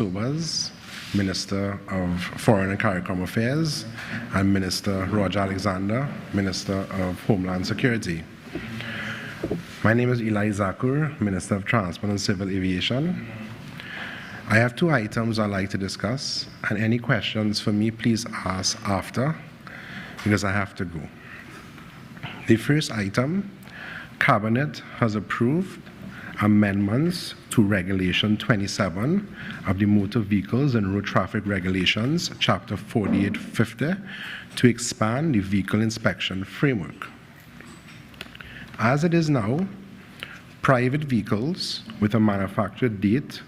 Sobers, Minister of Foreign and Caricom Affairs, and Minister Roger Alexander, Minister of Homeland Security. My name is Eli Zakur, Minister of Transport and Civil Aviation. I have two items I'd like to discuss, and any questions for me, please ask after, because I have to go. The first item, Cabinet has approved amendments to Regulation 27 of the Motor Vehicles and Road Traffic Regulations, Chapter 4850, to expand the vehicle inspection framework. As it is now, private vehicles with a manufacture date,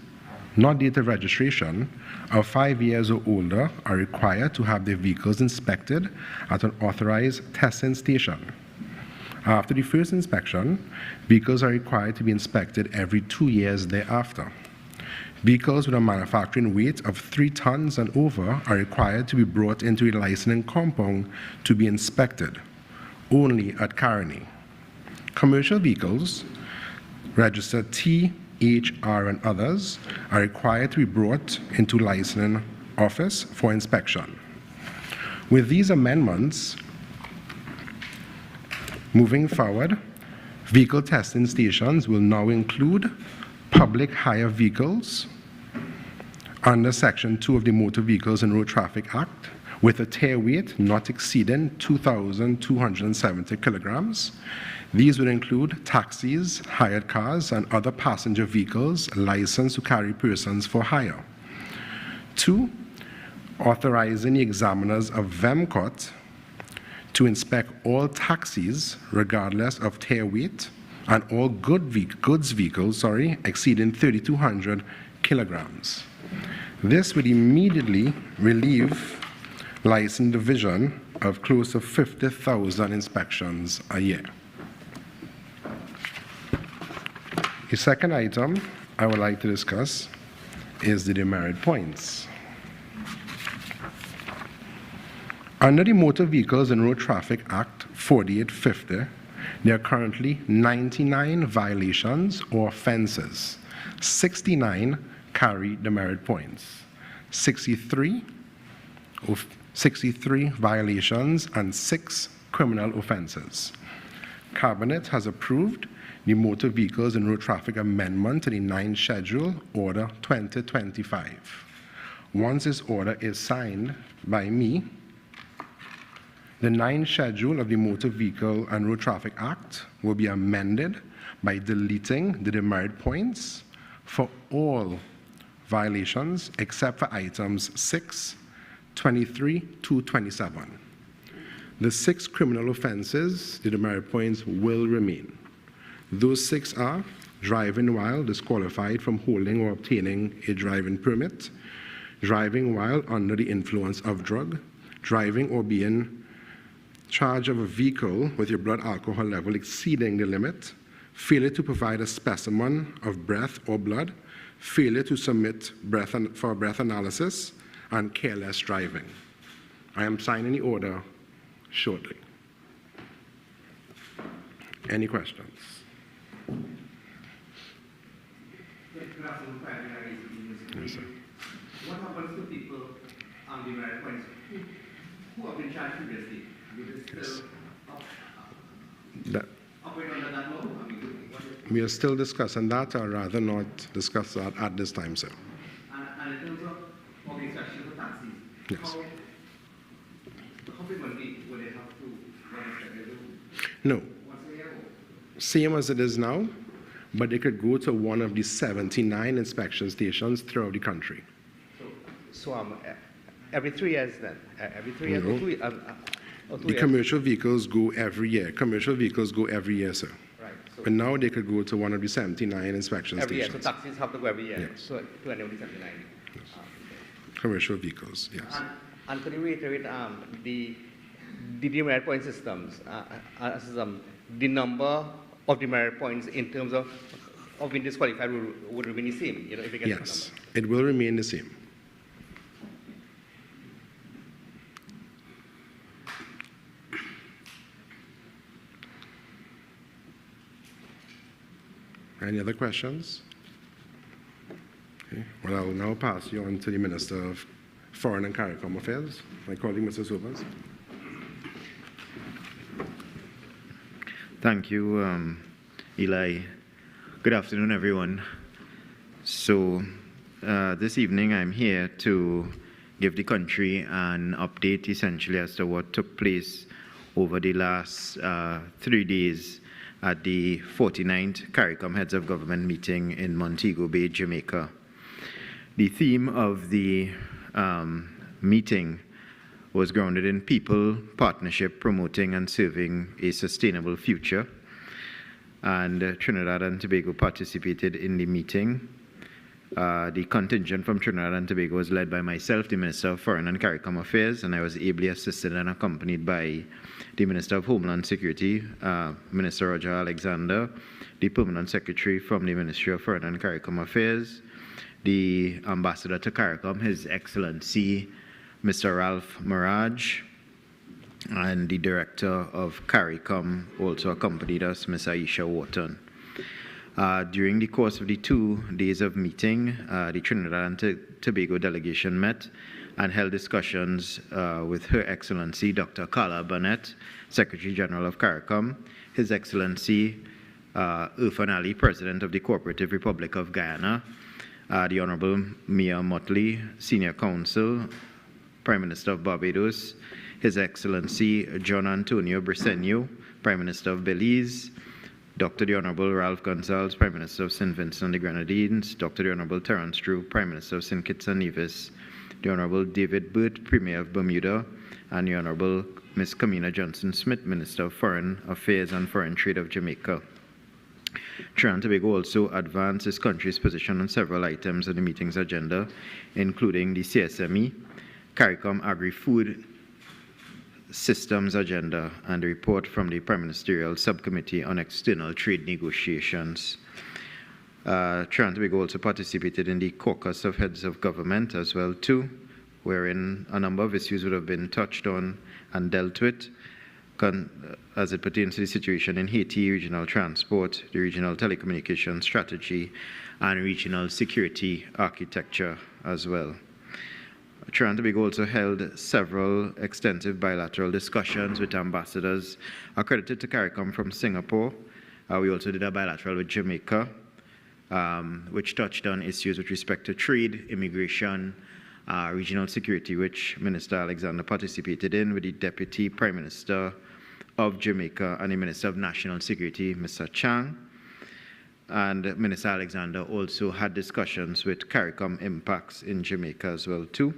not date of registration, of 5 years or older are required to have their vehicles inspected at an authorized testing station. After the first inspection, vehicles are required to be inspected every 2 years thereafter. Vehicles with a manufacturing weight of 3 tons and over are required to be brought into a licensing compound to be inspected, only at Caricom. Commercial vehicles, registered T, H, R, and others, are required to be brought into licensing office for inspection. With these amendments, moving forward, vehicle testing stations will now include public hire vehicles under Section 2 of the Motor Vehicles and Road Traffic Act with a tare weight not exceeding 2,270 kilograms. These would include taxis, hired cars, and other passenger vehicles licensed to carry persons for hire. 2, authorizing the examiners of VEMCOT to inspect all taxis, regardless of tare weight, and all goods vehicles exceeding 3,200 kilograms. This would immediately relieve license division of close to 50,000 inspections a year. The second item I would like to discuss is the demerit points. Under the Motor Vehicles and Road Traffic Act 4850, there are currently 99 violations or offenses. 69 carry demerit points. 63 violations and 6 criminal offenses. Cabinet has approved the Motor Vehicles and Road Traffic Amendment to the 9th Schedule, Order 2025. Once this order is signed by me, the 9th Schedule of the Motor Vehicle and Road Traffic Act will be amended by deleting the demerit points for all violations except for items 6, 23 to 27. The 6 criminal offenses, the demerit points will remain. Those 6 are driving while disqualified from holding or obtaining a driving permit, driving while under the influence of drug, driving or being charge of a vehicle with your blood alcohol level exceeding the limit, failure to provide a specimen of breath or blood, failure to submit for breath analysis, and careless driving. I am signing the order shortly. Any questions? Yes, sir. What happens to people on the merit points who have been charged previously? Yes. We are still discussing that, or rather not discuss that at this time, sir. And in terms of inspection for taxis, yes. How frequently will they have to do? No. Once a year? Same as it is now, but they could go to one of the 79 inspection stations throughout the country. So every 3 years then? Every 3 years? No. Or 2 years? The commercial vehicles go every year. Commercial vehicles go every year, sir. Right. So but now they could go to one of the 79 inspection every stations. Year. So taxis have to go every year. Yes. So to any of the 79. Yes. Commercial vehicles, yes. And could you reiterate the demerit point systems, the number of demerit points in terms of being disqualified would remain the same? If you get yes, it will remain the same. Any other questions? Okay. Well, I'll now pass you on to the Minister of Foreign and Caricom Affairs, my colleague, Mr. Sobers. Thank you, Eli. Good afternoon, everyone. So this evening I'm here to give the country an update essentially as to what took place over the last 3 days at the 49th Caricom Heads of Government meeting in Montego Bay, Jamaica. The theme of the meeting was grounded in people, partnership, promoting and serving a sustainable future. And Trinidad and Tobago participated in the meeting. The contingent from Trinidad and Tobago was led by myself, the Minister of Foreign and Caricom Affairs, and I was ably assisted and accompanied by the Minister of Homeland Security, Minister Roger Alexander, the Permanent Secretary from the Ministry of Foreign and Caricom Affairs, the Ambassador to Caricom, His Excellency, Mr. Ralph Mirage, and the Director of Caricom also accompanied us, Ms. Aisha Wharton. During the course of the 2 days of meeting, the Trinidad and Tobago delegation met and held discussions with Her Excellency Dr. Carla Burnett, Secretary General of Caricom, His Excellency Irfan Ali, President of the Cooperative Republic of Guyana, the Honorable Mia Motley, Senior Counsel, Prime Minister of Barbados, His Excellency John Antonio Briceño, Prime Minister of Belize, Dr. the Honorable Ralph Gonzalez, Prime Minister of St. Vincent and the Grenadines, Dr. the Honorable Terence Drew, Prime Minister of St. Kitts and Nevis, the Honorable David Burt, Premier of Bermuda, and the Honorable Ms. Kamina Johnson-Smith, Minister of Foreign Affairs and Foreign Trade of Jamaica. Trinidad and Tobago also advanced its country's position on several items on the meeting's agenda, including the CSME, CARICOM Agri-Food Systems Agenda, and the report from the Prime Ministerial Subcommittee on External Trade Negotiations. Trinidad and Tobago also participated in the Caucus of Heads of Government as well too, wherein a number of issues would have been touched on and dealt with, as it pertains to the situation in Haiti, regional transport, the regional telecommunications strategy, and regional security architecture as well. Trinidad and Tobago also held several extensive bilateral discussions with ambassadors accredited to CARICOM from Singapore. We also did a bilateral with Jamaica, which touched on issues with respect to trade, immigration, regional security, which Minister Alexander participated in with the Deputy Prime Minister of Jamaica and the Minister of National Security, Mr. Chang. And Minister Alexander also had discussions with CARICOM impacts in Jamaica as well too.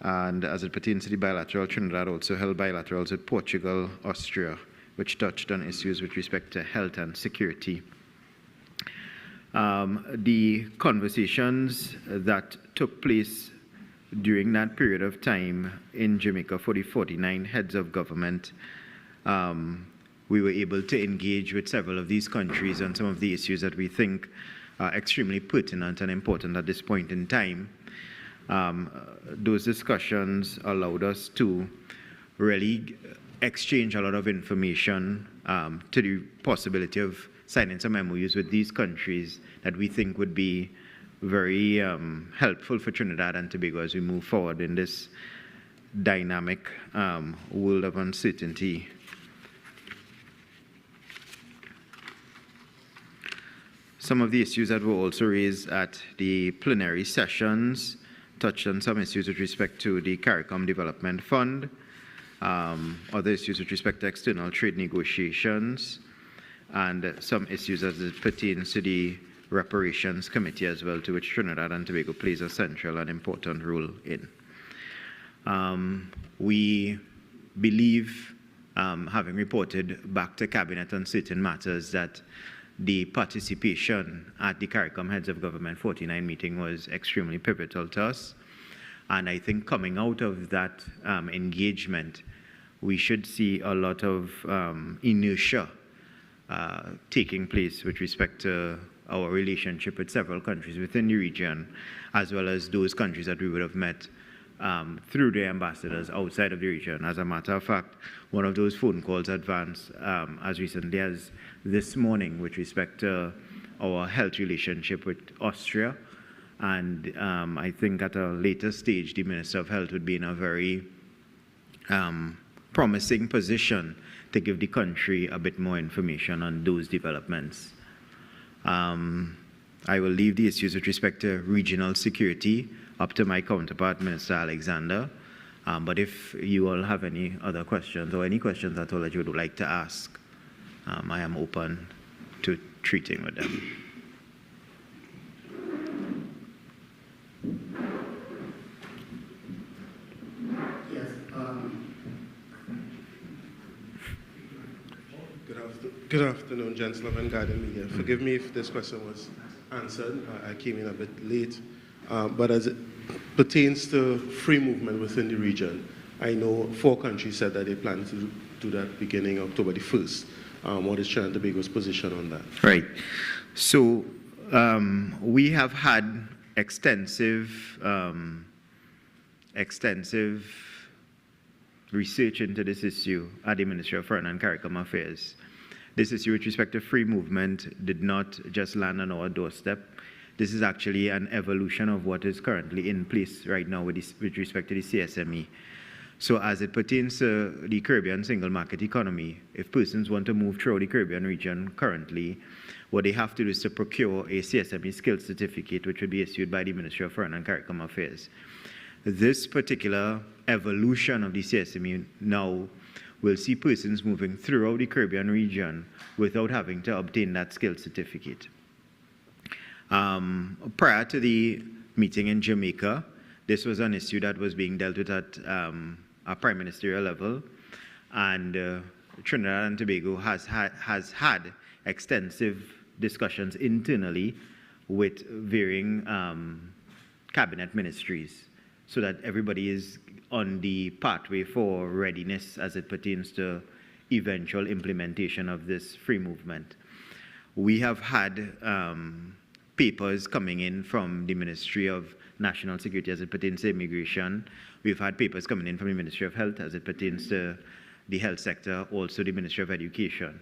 And as it pertains to the bilateral, Trinidad also held bilaterals with Portugal, Austria, which touched on issues with respect to health and security. The conversations that took place during that period of time in Jamaica for the 49 heads of government, we were able to engage with several of these countries on some of the issues that we think are extremely pertinent and important at this point in time. Those discussions allowed us to really exchange a lot of information to the possibility of signing some MOUs with these countries that we think would be very helpful for Trinidad and Tobago as we move forward in this dynamic world of uncertainty. Some of the issues that were also raised at the plenary sessions touched on some issues with respect to the CARICOM Development Fund, other issues with respect to external trade negotiations, and some issues as it pertains to the Reparations Committee as well, to which Trinidad and Tobago plays a central and important role in. We believe, having reported back to Cabinet on certain matters, that the participation at the CARICOM Heads of Government 49 meeting was extremely pivotal to us. And I think coming out of that engagement, we should see a lot of inertia taking place with respect to our relationship with several countries within the region, as well as those countries that we would have met through the ambassadors outside of the region. As a matter of fact, one of those phone calls advanced as recently as this morning with respect to our health relationship with Austria, And I think at a later stage, the Minister of Health would be in a very promising position to give the country a bit more information on those developments. I will leave the issues with respect to regional security up to my counterpart, Minister Alexander. But if you all have any other questions or any questions at all that you would like to ask, I am open to treating with them. Yes. Good afternoon, gentlemen, guiding me here. Forgive me if this question was answered. I came in a bit late. But as it pertains to free movement within the region, I know 4 countries said that they plan to do that beginning October the 1st. What is Trinidad and Tobago's position on that? Right. So we have had extensive research into this issue at the Ministry of Foreign and Caricom Affairs. This issue with respect to free movement did not just land on our doorstep. This is actually an evolution of what is currently in place right now with respect to the CSME. So as it pertains to the Caribbean single market economy, if persons want to move through the Caribbean region currently, what they have to do is to procure a CSME skills certificate, which would be issued by the Ministry of Foreign and Caricom Affairs. This particular evolution of the CSME now will see persons moving throughout the Caribbean region without having to obtain that skills certificate. Prior to the meeting in Jamaica, this was an issue that was being dealt with at a prime ministerial level, and Trinidad and Tobago has had extensive discussions internally with varying cabinet ministries, so that everybody is on the pathway for readiness as it pertains to eventual implementation of this free movement. We have had papers coming in from the Ministry of National Security as it pertains to immigration. We've had papers coming in from the Ministry of Health as it pertains to the health sector, also the Ministry of Education.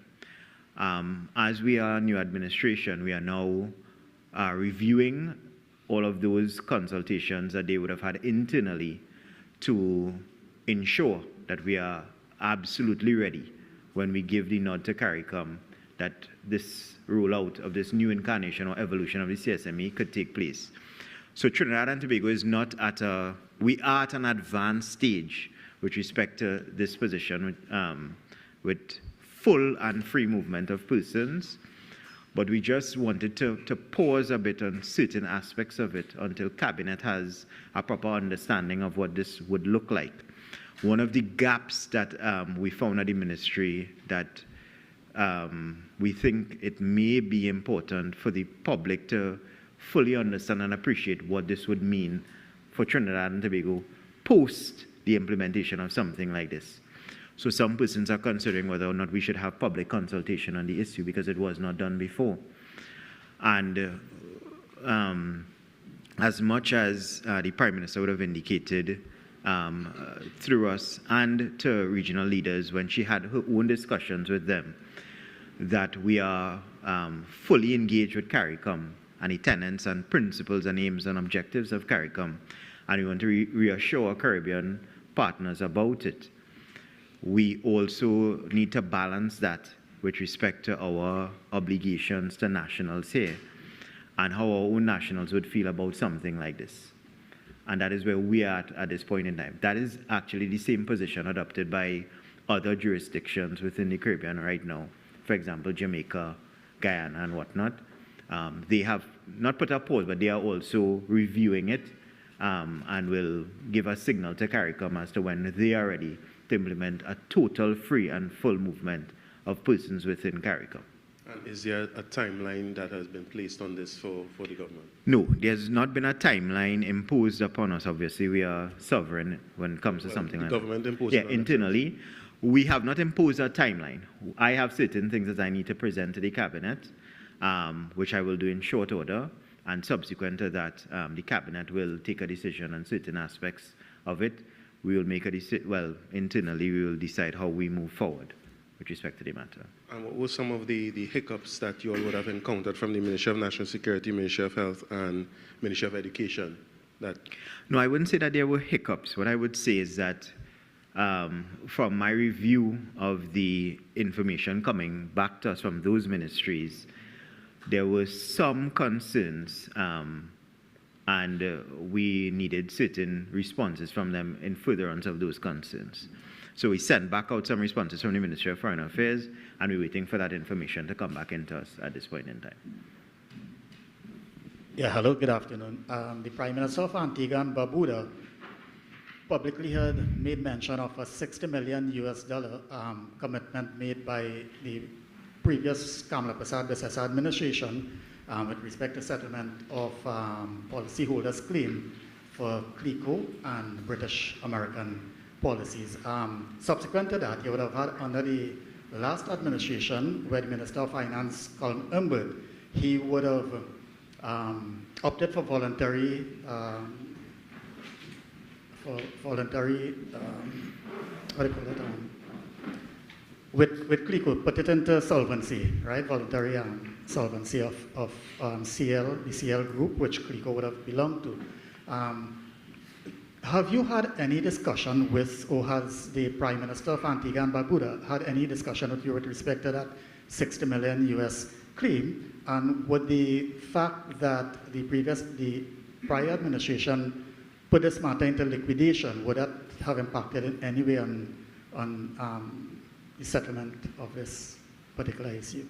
As we are new administration, we are now reviewing all of those consultations that they would have had internally to ensure that we are absolutely ready when we give the nod to Caricom that this rollout of this new incarnation or evolution of the CSME could take place. So Trinidad and Tobago is not at we are at an advanced stage with respect to this position with full and free movement of persons, but we just wanted to pause a bit on certain aspects of it until Cabinet has a proper understanding of what this would look like. One of the gaps that we found at the ministry that we think it may be important for the public to fully understand and appreciate what this would mean for Trinidad and Tobago post the implementation of something like this. So some persons are considering whether or not we should have public consultation on the issue because it was not done before. And as much as the Prime Minister would have indicated through us and to regional leaders when she had her own discussions with them, that we are fully engaged with Caricom and the tenets and principles and aims and objectives of Caricom, and we want to reassure our Caribbean partners about it. We also need to balance that with respect to our obligations to nationals here and how our own nationals would feel about something like this. And that is where we are at this point in time. That is actually the same position adopted by other jurisdictions within the Caribbean right now. For example, Jamaica, Guyana, and whatnot. They have not put a pause, but they are also reviewing it and will give a signal to Caricom as to when they are ready to implement a total free and full movement of persons within Caricom. And is there a timeline that has been placed on this for the government? No, there's not been a timeline imposed upon us. Obviously, we are sovereign when it comes to something like that. The government imposed Yeah, internally, we have not imposed a timeline. I have certain things that I need to present to the Cabinet, which I will do in short order, and subsequent to that, the Cabinet will take a decision on certain aspects of it. We will make a decision, well, internally we will decide how we move forward with respect to the matter. And what were some of the hiccups that you all would have encountered from the Ministry of National Security, Ministry of Health, and Ministry of Education? No, I wouldn't say that there were hiccups. What I would say is that from my review of the information coming back to us from those ministries, there were some concerns, and we needed certain responses from them in furtherance of those concerns. So we sent back out some responses from the Ministry of Foreign Affairs, and we're waiting for that information to come back into us at this point in time. Yeah, hello, good afternoon. The Prime Minister of Antigua and Barbuda publicly had made mention of a $60 million commitment made by the previous Kamala Prasad administration with respect to settlement of policyholders' claim for Cleico and British American policies. Subsequent to that, you would have had under the last administration, where the Minister of Finance, Colin Umbert, he would have opted for voluntary, what do you call it? With Cleico, put it into solvency, right? Voluntary solvency of CL, the CL group, which Cleico would have belonged to. Have you had any discussion with, or has the Prime Minister of Antigua and Barbuda had any discussion with you with respect to that $60 million US claim? And would the fact that the prior administration put this matter into liquidation, would that have impacted in any way on the settlement of this particular issue?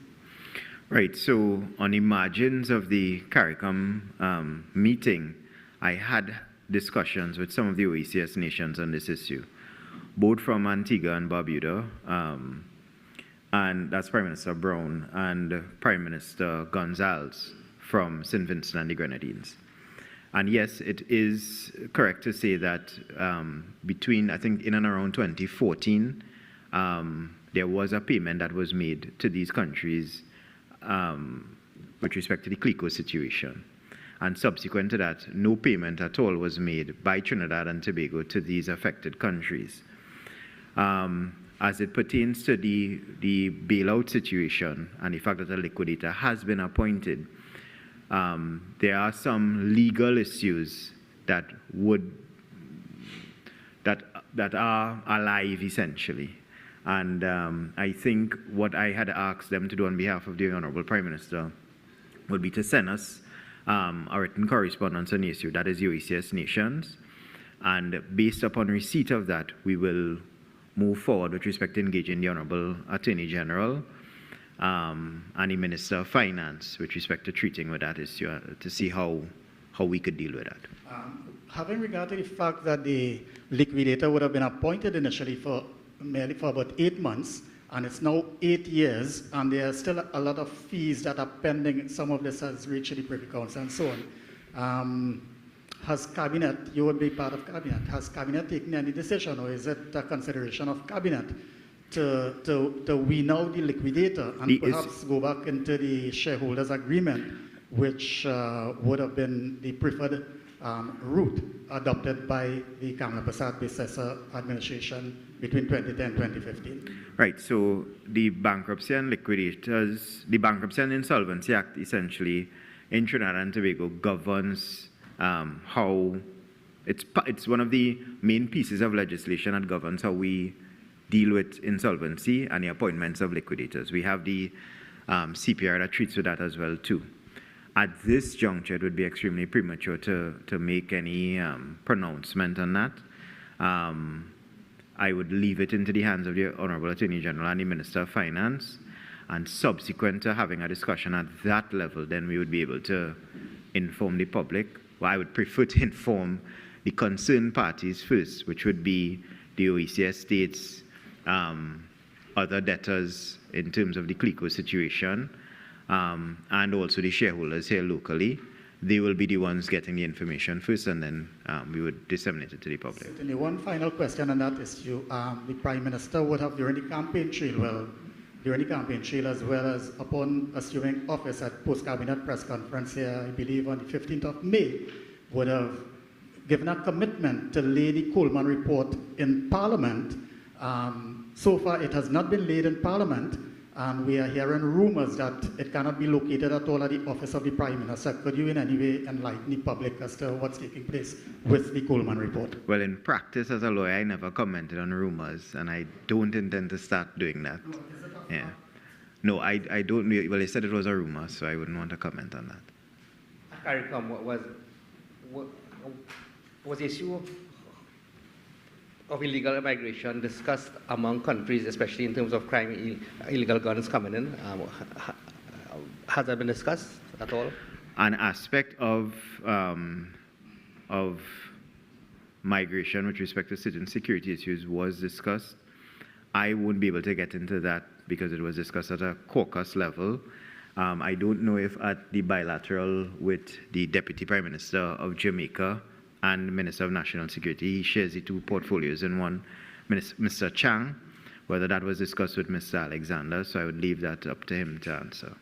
Right, so on the margins of the Caricom meeting, I had discussions with some of the OECS nations on this issue, both from Antigua and Barbuda, and that's Prime Minister Brown and Prime Minister Gonzalez from St. Vincent and the Grenadines. And yes, it is correct to say that between, I think, in and around 2014, there was a payment that was made to these countries with respect to the Cleico situation. And subsequent to that, no payment at all was made by Trinidad and Tobago to these affected countries. As it pertains to the bailout situation and the fact that a liquidator has been appointed, there are some legal issues that are alive essentially. And I think what I had asked them to do on behalf of the Honorable Prime Minister would be to send us a written correspondence on the issue, that is OECS nations, and based upon receipt of that, we will move forward with respect to engaging the Honorable Attorney General and the Minister of Finance with respect to treating with that issue to see how we could deal with that. Having regard to the fact that the liquidator would have been appointed initially merely for about 8 months, and it's now 8 years, and there are still a lot of fees that are pending. Some of this has reached the Privy Council and so on. Has Cabinet, you would be part of Cabinet, has Cabinet taken any decision, or is it a consideration of Cabinet to wean out the liquidator and perhaps go back into the shareholders' agreement, which would have been the preferred route adopted by the Kamala Prasad administration between 2010 and 2015? Right, so the Bankruptcy and Insolvency Act essentially in Trinidad and Tobago governs how, it's one of the main pieces of legislation that governs how we deal with insolvency and the appointments of liquidators. We have the CPR that treats with that as well too. At this juncture, it would be extremely premature to make any pronouncement on that. I would leave it into the hands of the Honorable Attorney General and the Minister of Finance, and subsequent to having a discussion at that level, then we would be able to inform the public. Well, I would prefer to inform the concerned parties first, which would be the OECS states, other debtors in terms of the Cleico situation, and also the shareholders here locally. They will be the ones getting the information first, and then we would disseminate it to the public. Certainly. One final question on that issue. The Prime Minister would have during the campaign trail, as well as upon assuming office at post-cabinet press conference here, I believe on the 15th of May, would have given a commitment to lay the Coleman report in Parliament So far, it has not been laid in Parliament, and we are hearing rumors that it cannot be located at all at the office of the Prime Minister. Could you in any way enlighten the public as to what's taking place with the Coleman report? Well, in practice as a lawyer, I never commented on rumors, and I don't intend to start doing that. Yeah. No, I don't. Well, they said it was a rumor, so I wouldn't want to comment on that. Caricom was the issue of illegal immigration discussed among countries, especially in terms of crime, illegal guns coming in? Has that been discussed at all? An aspect of migration with respect to certain security issues was discussed. I won't be able to get into that because it was discussed at a caucus level. I don't know if at the bilateral with the Deputy Prime Minister of Jamaica and Minister of National Security, he shares the two portfolios in one, Mr. Chang, whether that was discussed with Mr. Alexander, so I would leave that up to him to answer.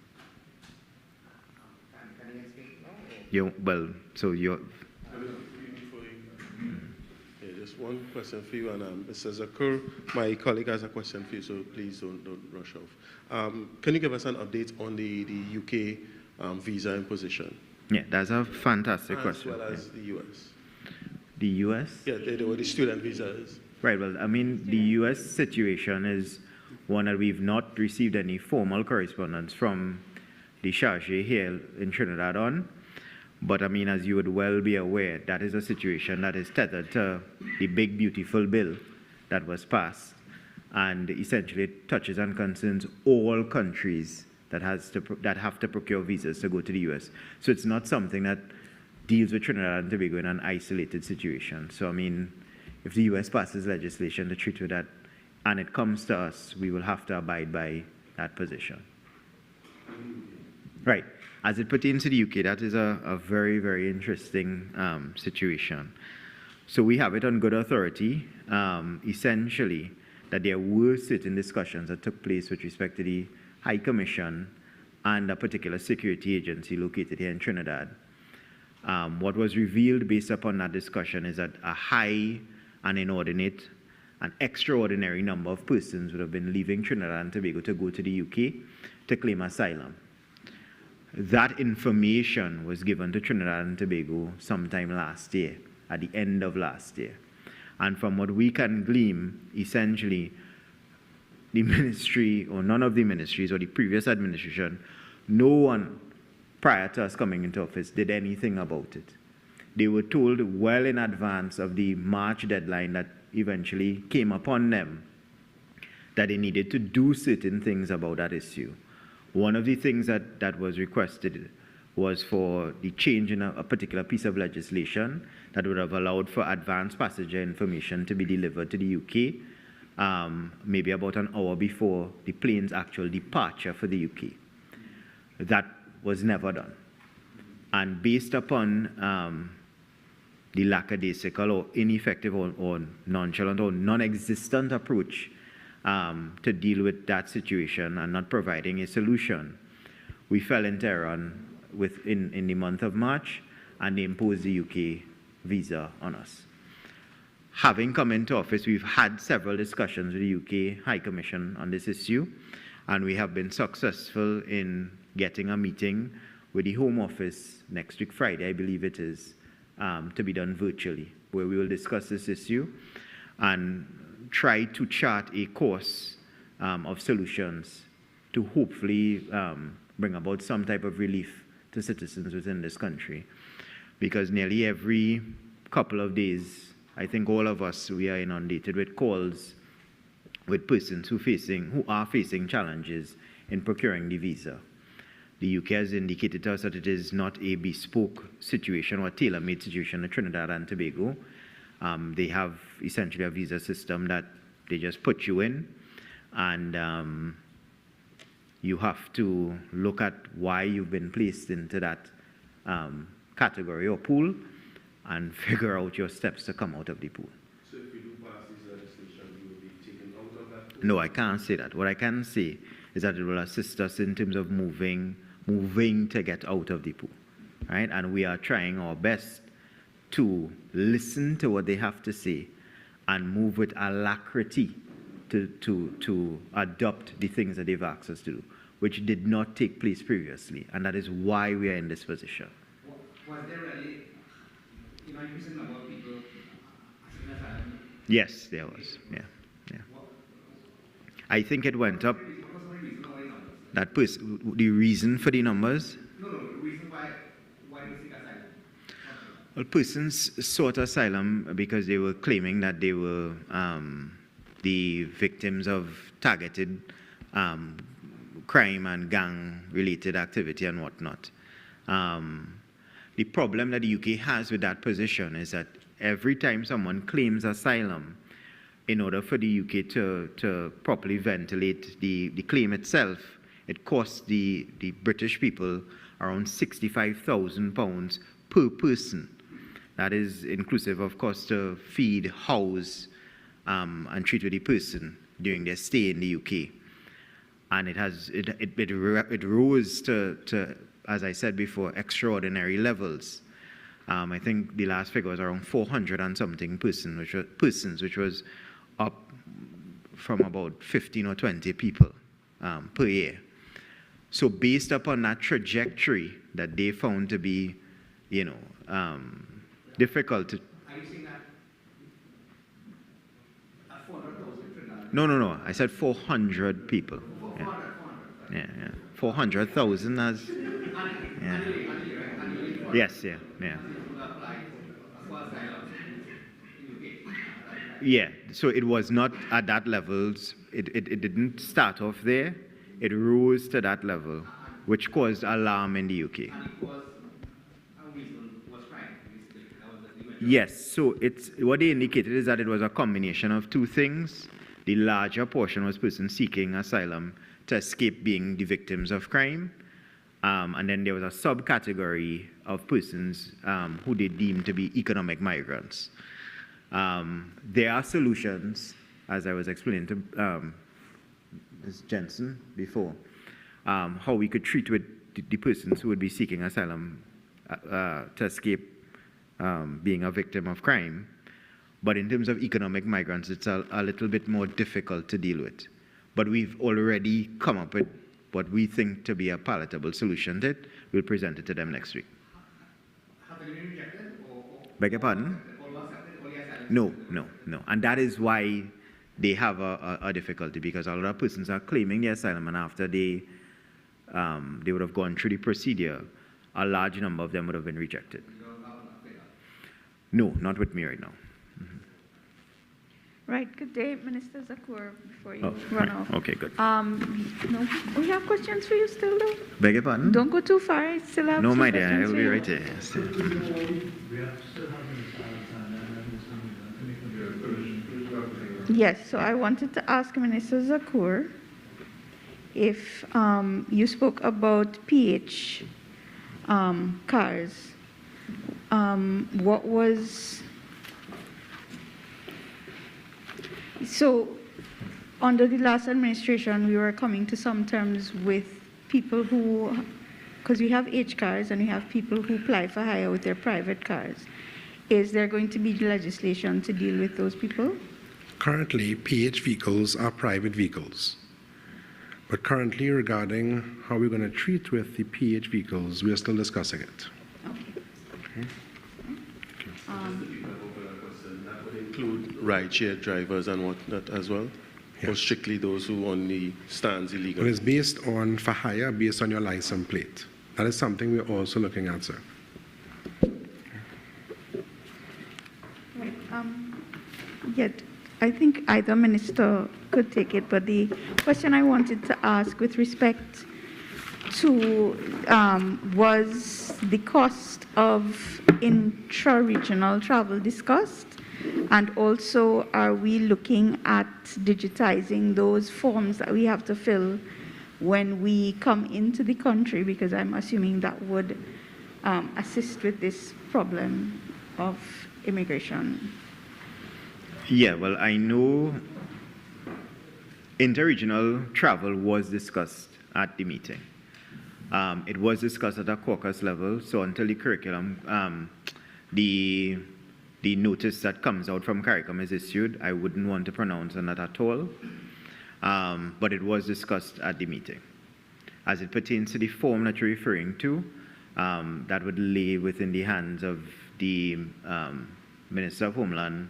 Just one question for you, and Mr. Zakur, my colleague has a question for you, so please don't rush off. Can you give us an update on the UK visa imposition? Yeah, that's a fantastic question. As well as the US. The US? Yeah, the student visas. Right, well, I mean, the US situation is one that we've not received any formal correspondence from the charge here in Trinidad on. But I mean, as you would well be aware, that is a situation that is tethered to the big, beautiful bill that was passed. And essentially it touches and concerns all countries that have to procure visas to go to the US. So it's not something that deals with Trinidad and Tobago in an isolated situation. So I mean, if the US passes legislation to treat with that, and it comes to us, we will have to abide by that position. Right. As it pertains to the UK, that is a very, very interesting situation. So we have it on good authority, essentially, that there were certain discussions that took place with respect to the High Commission and a particular security agency located here in Trinidad. What was revealed based upon that discussion is that a high and inordinate and extraordinary number of persons would have been leaving Trinidad and Tobago to go to the UK to claim asylum. That information was given to Trinidad and Tobago sometime last year, at the end of last year. And from what we can glean, essentially, the ministry, or none of the ministries, or the previous administration, no one prior to us coming into office did anything about it. They were told well in advance of the March deadline that eventually came upon them that they needed to do certain things about that issue. One of the things that was requested was for the change in a particular piece of legislation that would have allowed for advanced passenger information to be delivered to the UK, maybe about an hour before the plane's actual departure for the UK. That was never done. And based upon the lackadaisical or ineffective or nonchalant or non-existent approach to deal with that situation and not providing a solution, we fell into error in the month of March, and they imposed the UK visa on us. Having come into office, we've had several discussions with the UK High Commission on this issue, and we have been successful in getting a meeting with the Home Office next week, Friday, I believe it is, to be done virtually, where we will discuss this issue and try to chart a course of solutions to hopefully bring about some type of relief to citizens within this country. Because nearly every couple of days, I think all of us, we are inundated with calls with persons who are facing challenges in procuring the visa. The UK has indicated to us that it is not a bespoke situation or a tailor-made situation in Trinidad and Tobago. They have essentially a visa system that they just put you in, and you have to look at why you've been placed into that category or pool and figure out your steps to come out of the pool. So if we do pass this legislation, you will be taken out of that pool? No, I can't say that. What I can say is that it will assist us in terms of moving to get out of the pool, right? And we are trying our best to listen to what they have to say and move with alacrity to adopt the things that they've asked us to do, which did not take place previously, and that is why we are in this position. Was there really, increase in number of people asking asylum? Yes, there was. Yeah. I think it went up. The reason for the numbers? No, the reason why they seek asylum. Well, persons sought asylum because they were claiming that they were the victims of targeted crime and gang-related activity and whatnot. The problem that the UK has with that position is that every time someone claims asylum, in order for the UK to properly ventilate the claim itself, it costs the British people around £65,000 per person. That is inclusive of cost to feed, house, and treat with the person during their stay in the UK. And it rose to, as I said before, extraordinary levels. I think the last figure was around 400 and something persons, which was up from about 15 or 20 people per year. So based upon that trajectory that they found to be, difficult to... Are you saying that at 400,000? No. I said 400 people. 400. Yeah. 400,000 as... Yeah. Annually, right? Yes, yeah. People apply for asylum in UK. Yeah, so it was not at that levels. It didn't start off there. It rose to that level, which caused alarm in the UK. And it was a reason was crime, basically. That was the event. Yes, so what they indicated is that it was a combination of two things. The larger portion was persons seeking asylum to escape being the victims of crime. And then there was a subcategory of persons who they deemed to be economic migrants. There are solutions, as I was explaining to Ms. Jensen before, how we could treat with the persons who would be seeking asylum to escape being a victim of crime. But in terms of economic migrants, it's a little bit more difficult to deal with. But we've already come up with what we think to be a palatable solution that we'll present it to them next week. Have they been rejected? Beg your pardon? Or accepted? Or asylum? No. And that is why they have a difficulty, because a lot of persons are claiming the asylum, and after they would have gone through the procedure, a large number of them would have been rejected. You don't have enough figure. No, not with me right now. Right, good day, Minister Zakur, before you Oh, run right. off. Okay, good. No, we have questions for you still, though? Beg your pardon? Don't go too far, I still have No, some my dear, questions I'll for be you. right here. Yes. Yes, so I wanted to ask Minister Zakur if you spoke about PH cars. What was... So, under the last administration, we were coming to some terms with people who, because we have H cars and we have people who apply for hire with their private cars. Is there going to be legislation to deal with those people? Currently, PH vehicles are private vehicles. But currently, regarding how we're going to treat with the PH vehicles, we are still discussing it. Okay. That would include rideshare drivers and whatnot as well? Yeah. Or strictly those who only stands But illegally? it's based on, for hire, based on your license plate. That is something we're also looking at, sir. Right. Yet, I think either minister could take it, but the question I wanted to ask with respect to was the cost of intra-regional travel discussed? And also, are we looking at digitizing those forms that we have to fill when we come into the country? Because I'm assuming that would assist with this problem of immigration. Yeah, well, I know interregional travel was discussed at the meeting. It was discussed at a caucus level, so until the curriculum, the the notice that comes out from Caricom is issued. I wouldn't want to pronounce on that at all, but it was discussed at the meeting. As it pertains to the form that you're referring to, that would lay within the hands of the Minister of Homeland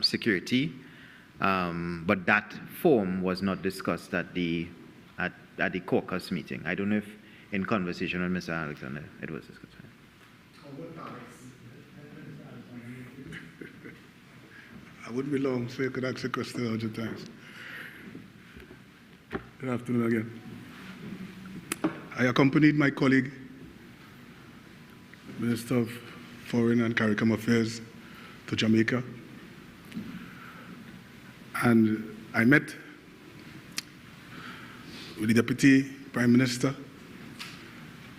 Security, but that form was not discussed at the caucus meeting. I don't know if in conversation with Mr. Alexander it was discussed. I wouldn't be long, so you could ask a question 100 times. Good afternoon again. I accompanied my colleague, Minister of Foreign and Caricom Affairs, to Jamaica. And I met with the Deputy Prime Minister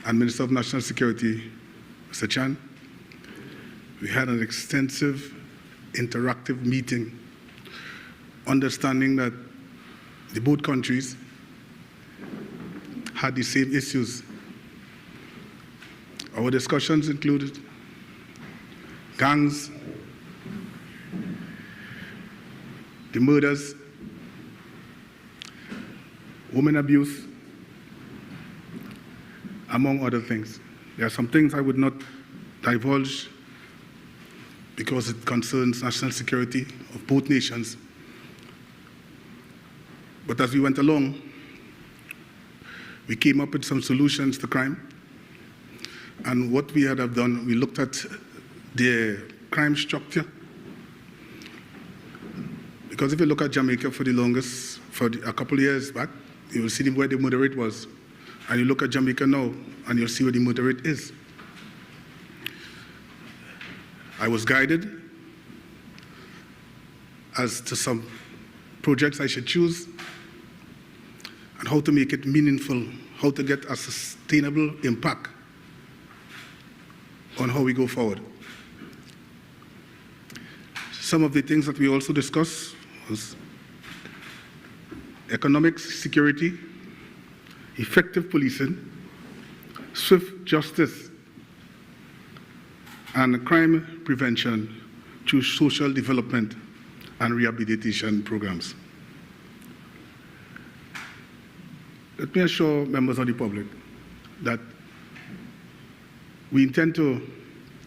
and Minister of National Security, Mr. Chan. We had an extensive, interactive meeting, understanding that the both countries had the same issues. Our discussions included gangs, the murders, women abuse, among other things. There are some things I would not divulge because it concerns national security of both nations. But as we went along, we came up with some solutions to crime. And what we had done, we looked at the crime structure. Because if you look at Jamaica for the longest, a couple of years back, you will see where the murder rate was. And you look at Jamaica now, and you'll see where the murder rate is. I was guided as to some projects I should choose and how to make it meaningful, how to get a sustainable impact on how we go forward. Some of the things that we also discussed was economic security, effective policing, swift justice, and crime prevention through social development and rehabilitation programs. Let me assure members of the public that we intend to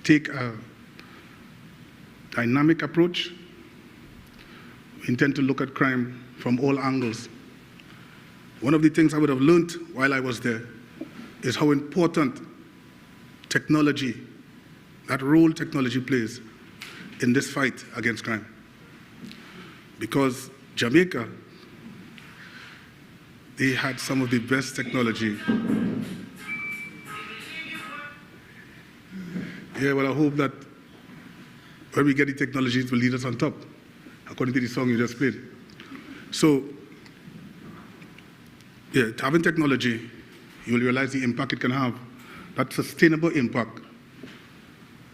take a dynamic approach. We intend to look at crime from all angles. One of the things I would have learned while I was there is how important technology, that role technology plays in this fight against crime. Because Jamaica, they had some of the best technology. Yeah, well, I hope that when we get the technology, it will lead us on top, according to the song you just played. So, yeah, having technology, you will realize the impact it can have, that sustainable impact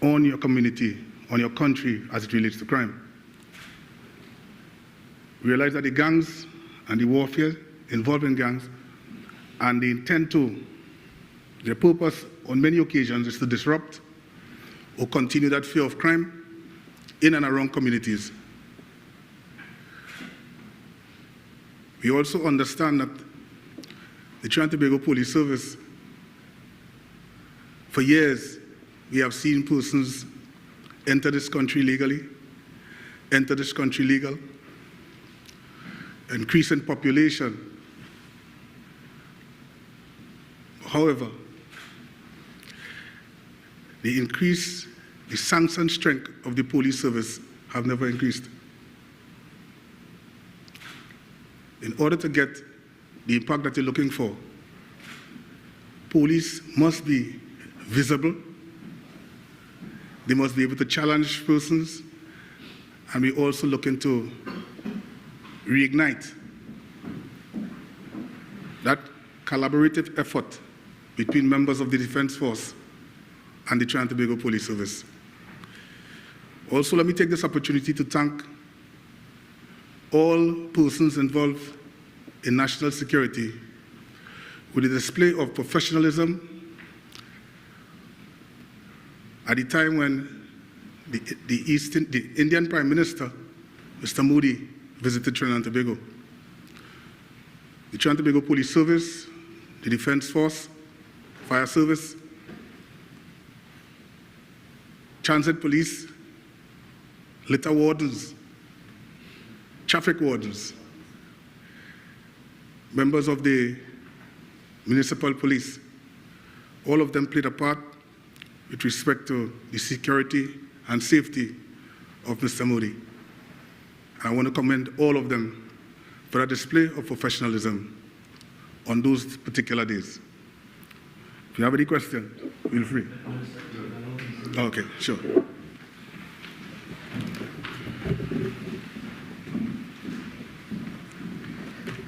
on your community, on your country as it relates to crime. Realize that the gangs and the warfare involving gangs and the intent to, their purpose on many occasions is to disrupt or continue that fear of crime in and around communities. We also understand that the Trinidad and Tobago Police Service, for years, we have seen persons enter this country legally, enter this country legal, increase in population. However, the sanction strength of the police service have never increased. In order to get the impact that you're looking for, police must be visible, they must be able to challenge persons, and we also looking to reignite that collaborative effort between members of the Defense Force and the Trinidad and Tobago Police Service. Also, let me take this opportunity to thank all persons involved in national security with a display of professionalism at the time when the Indian Prime Minister, Mr. Modi, visited Trinidad and Tobago. The Trinidad and Tobago Police Service, the Defense Force, Fire Service, Transit Police, litter wardens, traffic wardens, members of the municipal police, all of them played a part with respect to the security and safety of Mr. Modi. I want to commend all of them for a display of professionalism on those particular days. If you have any questions, feel free. Okay, sure.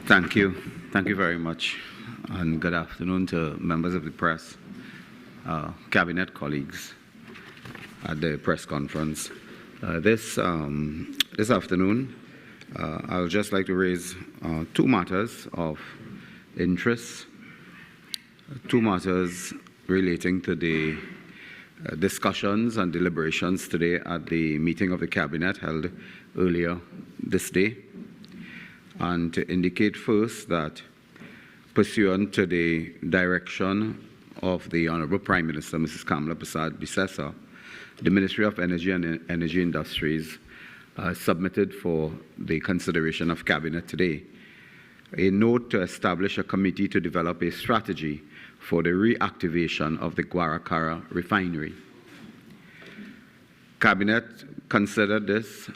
Thank you. Thank you very much. And good afternoon to members of the press, cabinet colleagues at the press conference. This afternoon, I would just like to raise two matters of interest, two matters relating to the discussions and deliberations today at the meeting of the cabinet held earlier this day. And to indicate first that pursuant to the direction of the Honorable Prime Minister, Mrs. Kamala Persad-Bissessar, the Ministry of Energy and Energy Industries submitted for the consideration of Cabinet today a note to establish a committee to develop a strategy for the reactivation of the Guaracara Refinery. Cabinet considered this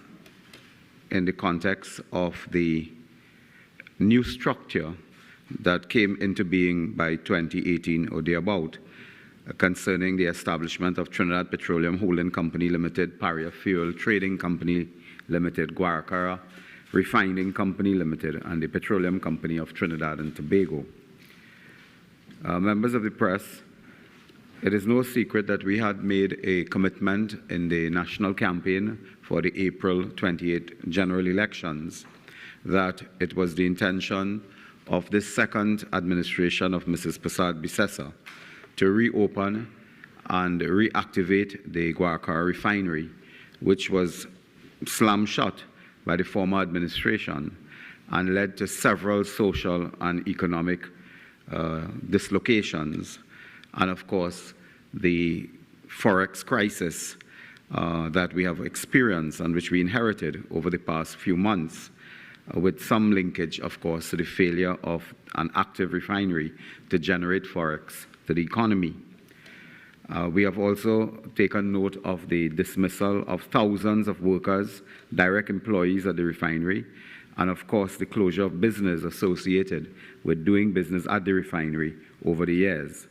in the context of the new structure that came into being by 2018 or thereabout concerning the establishment of Trinidad Petroleum Holding Company Limited, Paria Fuel Trading Company Limited, Guaracara Refining Company Limited, and the Petroleum Company of Trinidad and Tobago. Members of the press, it is no secret that we had made a commitment in the national campaign for the April 28 general elections that it was the intention of this second administration of Mrs. Persad-Bissessar to reopen and reactivate the Guaracara Refinery, which was slammed shut by the former administration and led to several social and economic dislocations, and of course the forex crisis that we have experienced and which we inherited over the past few months, with some linkage, of course, to the failure of an active refinery to generate forex to the economy. We have also taken note of the dismissal of thousands of workers, direct employees at the refinery, and of course the closure of business associated with doing business at the refinery over the years.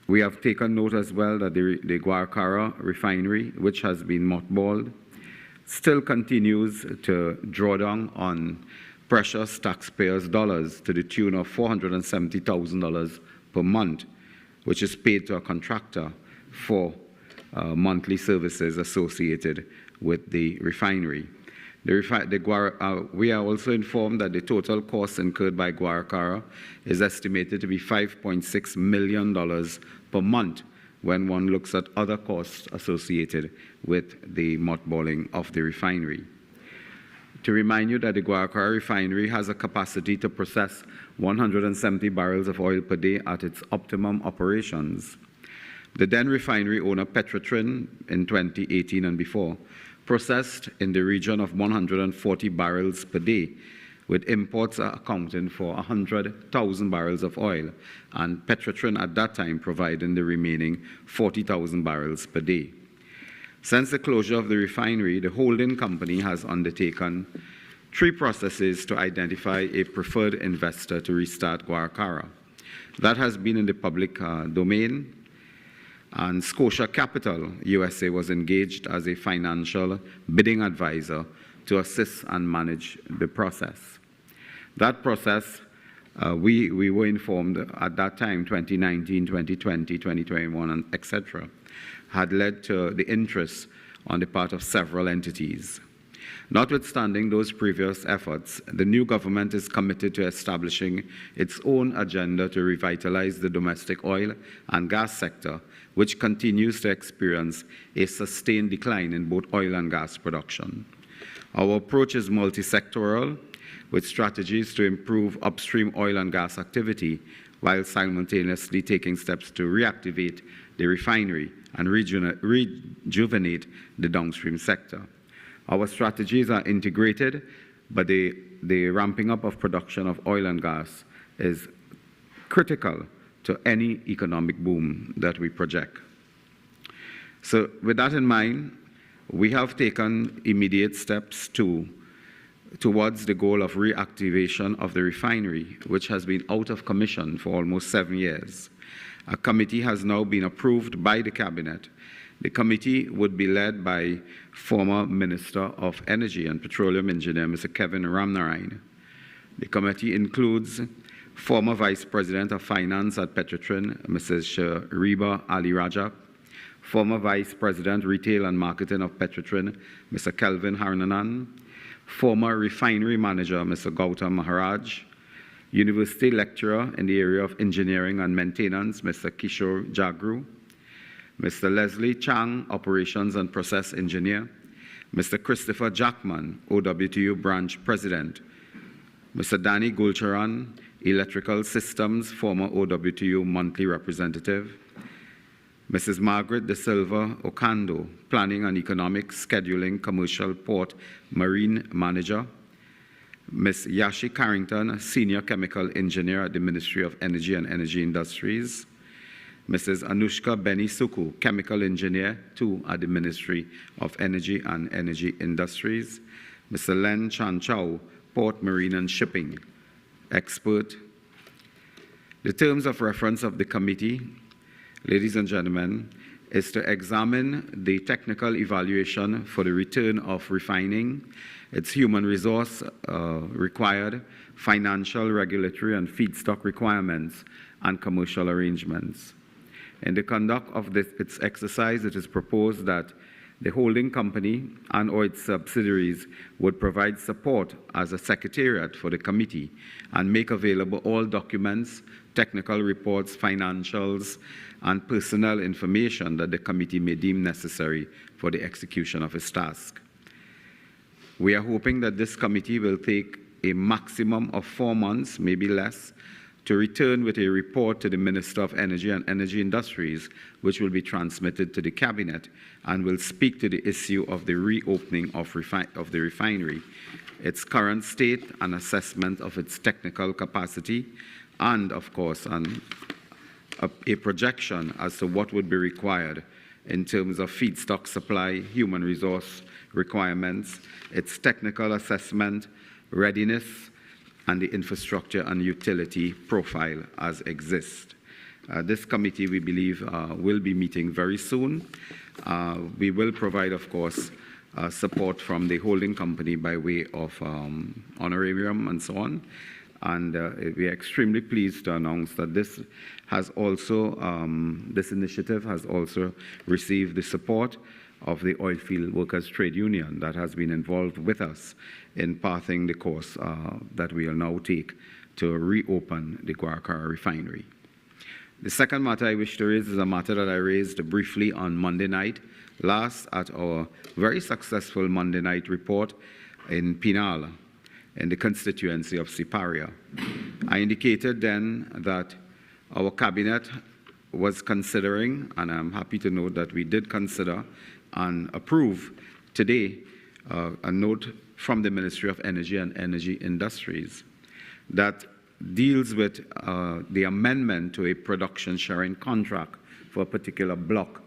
We have taken note as well that the Guaracara Refinery, which has been mothballed, still continues to draw down on precious taxpayers' dollars to the tune of $470,000 per month, which is paid to a contractor for monthly services associated with the refinery. We are also informed that the total cost incurred by Guaracara is estimated to be $5.6 million per month when one looks at other costs associated with the mothballing of the refinery. To remind you that the Guaracara Refinery has a capacity to process 170 barrels of oil per day at its optimum operations. The then refinery owner, Petrotrin, in 2018 and before, processed in the region of 140 barrels per day, with imports accounting for 100,000 barrels of oil, and Petrotrin at that time providing the remaining 40,000 barrels per day. Since the closure of the refinery, the holding company has undertaken 3 processes to identify a preferred investor to restart Guaracara. That has been in the public domain, and Scotia Capital USA was engaged as a financial bidding advisor to assist and manage the process. That process, we were informed at that time, 2019, 2020, 2021, and etc., had led to the interest on the part of several entities. Notwithstanding those previous efforts, the new government is committed to establishing its own agenda to revitalize the domestic oil and gas sector, which continues to experience a sustained decline in both oil and gas production. Our approach is multi-sectoral, with strategies to improve upstream oil and gas activity, while simultaneously taking steps to reactivate the refinery and rejuvenate the downstream sector. Our strategies are integrated, but the ramping up of production of oil and gas is critical to any economic boom that we project. So with that in mind, we have taken immediate steps towards the goal of reactivation of the refinery, which has been out of commission for almost 7 years. A committee has now been approved by the Cabinet. The committee would be led by former Minister of Energy and Petroleum Engineer, Mr. Kevin Ramnarine. The committee includes former Vice President of Finance at Petrotrin, Mrs. Shariba Ali Rajak, former Vice President, Retail and Marketing of Petrotrin, Mr. Kelvin Harnanan, former Refinery Manager, Mr. Gautam Maharaj, University Lecturer in the area of Engineering and Maintenance, Mr. Kishore Jagru, Mr. Leslie Chang, Operations and Process Engineer, Mr. Christopher Jackman, OWTU Branch President, Mr. Danny Gulcharan, Electrical Systems, former OWTU Monthly Representative, Mrs. Margaret De Silva Ocando, Planning and Economics, Scheduling, Commercial Port, Marine Manager, Ms. Yashi Carrington, Senior Chemical Engineer at the Ministry of Energy and Energy Industries, Mrs. Anushka Beni Suku, Chemical Engineer, too, at the Ministry of Energy and Energy Industries, Mr. Len Chan Chow, Port, Marine and Shipping expert. The terms of reference of the committee, ladies and gentlemen, is to examine the technical evaluation for the return of refining, its human resource required, financial, regulatory, and feedstock requirements, and commercial arrangements. In the conduct of its exercise, it is proposed that the holding company and or its subsidiaries would provide support as a secretariat for the committee and make available all documents, technical reports, financials, and personnel information that the committee may deem necessary for the execution of its task. We are hoping that this committee will take a maximum of 4 months, maybe less, to return with a report to the Minister of Energy and Energy Industries, which will be transmitted to the Cabinet and will speak to the issue of the reopening of the refinery, its current state and assessment of its technical capacity, and, of course, a projection as to what would be required in terms of feedstock supply, human resource requirements, its technical assessment, readiness, and the infrastructure and utility profile as exists. This committee, we believe, will be meeting very soon. We will provide, of course, support from the holding company by way of honorarium and so on. And we are extremely pleased to announce that this initiative has also received the support of the Oilfield Workers Trade Union that has been involved with us in pathing the course that we will now take to reopen the Guaracara refinery. The second matter I wish to raise is a matter that I raised briefly on Monday night, last at our very successful Monday night report in Pinal, in the constituency of Siparia. I indicated then that our cabinet was considering, and I'm happy to note that we did consider and approve today a note from the Ministry of Energy and Energy Industries that deals with the amendment to a production sharing contract for a particular block.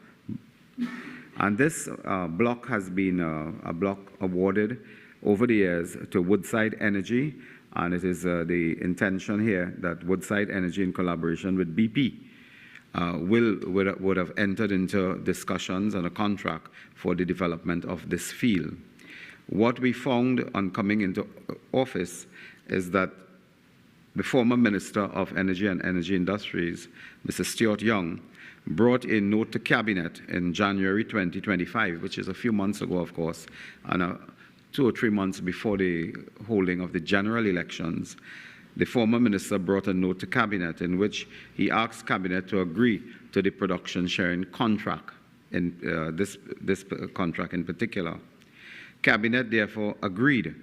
And this block has been a block awarded over the years to Woodside Energy, and it is the intention here that Woodside Energy, in collaboration with BP, would have entered into discussions on a contract for the development of this field. What we found on coming into office is that the former Minister of Energy and Energy Industries, Mr. Stuart Young, brought a note to Cabinet in January 2025, which is a few months ago, of course, and 2 or 3 months before the holding of the general elections, the former minister brought a note to Cabinet in which he asked Cabinet to agree to the production sharing contract, in this contract in particular. Cabinet therefore agreed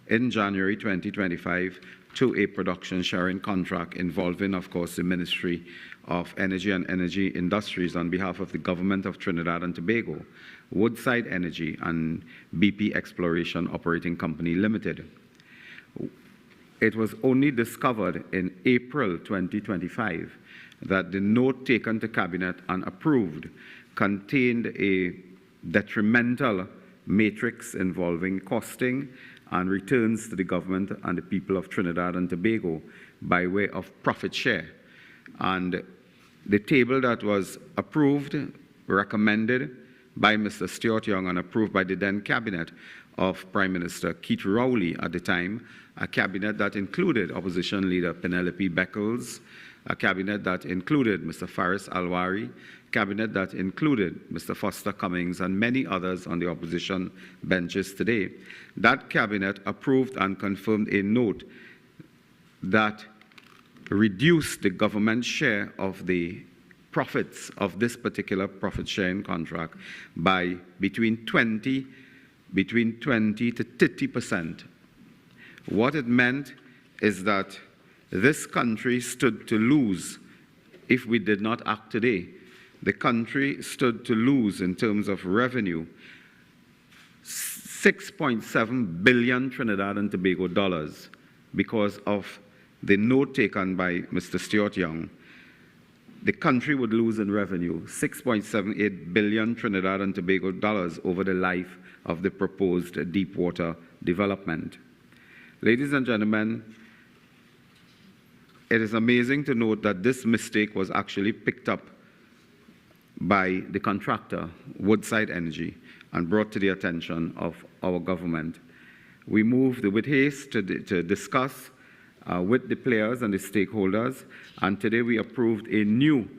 in January 2025 to a production sharing contract involving, of course, the Ministry of Energy and Energy Industries on behalf of the Government of Trinidad and Tobago, Woodside Energy, and BP Exploration Operating Company Limited. It was only discovered in April 2025 that the note taken to Cabinet and approved contained a detrimental matrix involving costing and returns to the government and the people of Trinidad and Tobago by way of profit share. And the table that was approved, recommended by Mr. Stuart Young and approved by the then Cabinet of Prime Minister Keith Rowley at the time, a cabinet that included opposition leader Penelope Beckles, a cabinet that included Mr. Faris Alwari, cabinet that included Mr. Foster Cummings and many others on the opposition benches today. That cabinet approved and confirmed a note that reduced the government share of the profits of this particular profit sharing contract by between 20 to 30%. What it meant is that this country stood to lose if we did not act today. The country stood to lose in terms of revenue 6.7 billion Trinidad and Tobago dollars because of the note taken by Mr. Stuart Young. The country would lose in revenue 6.78 billion Trinidad and Tobago dollars over the life of the proposed deepwater development. Ladies and gentlemen, it is amazing to note that this mistake was actually picked up by the contractor, Woodside Energy, and brought to the attention of our government. We moved with haste to discuss with the players and the stakeholders, and today we approved a new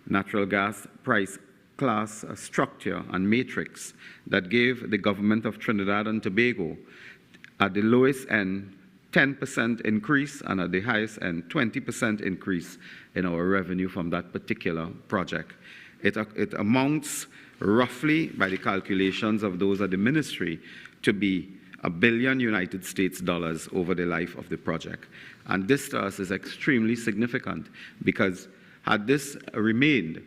natural gas price class structure and matrix that gave the government of Trinidad and Tobago at the lowest end 10% increase and at the highest end 20% increase in our revenue from that particular project. It amounts roughly, by the calculations of those at the ministry, to be $1 billion United States dollars over the life of the project. And this to us is extremely significant because had this remained,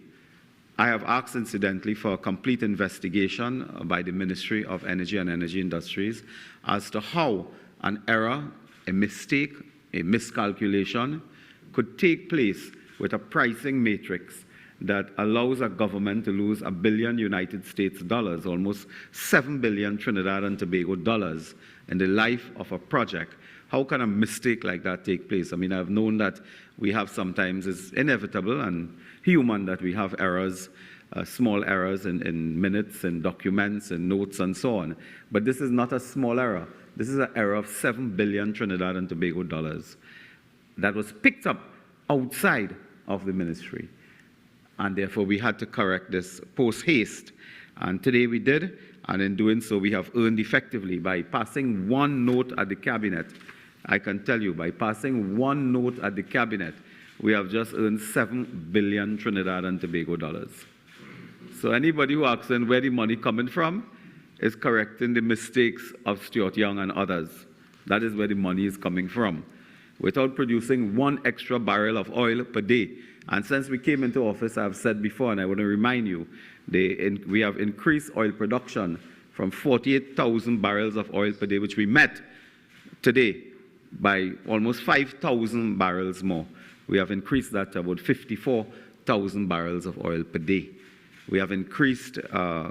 I have asked incidentally for a complete investigation by the Ministry of Energy and Energy Industries as to how an error, a mistake, a miscalculation could take place with a pricing matrix that allows a government to lose $1 billion United States dollars, almost 7 billion Trinidad and Tobago dollars in the life of a project. How can a mistake like that take place? I mean, I've known that we have sometimes, it's inevitable and human that we have errors, small errors in minutes and documents and notes and so on. But this is not a small error. This is an error of 7 billion Trinidad and Tobago dollars that was picked up outside of the ministry. And therefore, we had to correct this post-haste. And today we did, and in doing so, we have earned effectively by passing one note at the cabinet. I can tell you, by passing one note at the cabinet, we have just earned 7 billion Trinidad and Tobago dollars. So anybody who asks them where the money coming from is correcting the mistakes of Stuart Young and others. That is where the money is coming from. Without producing one extra barrel of oil per day. And since we came into office, I've said before, and I want to remind you, we have increased oil production from 48,000 barrels of oil per day, which we met today, by almost 5,000 barrels more. We have increased that to about 54,000 barrels of oil per day. We have increased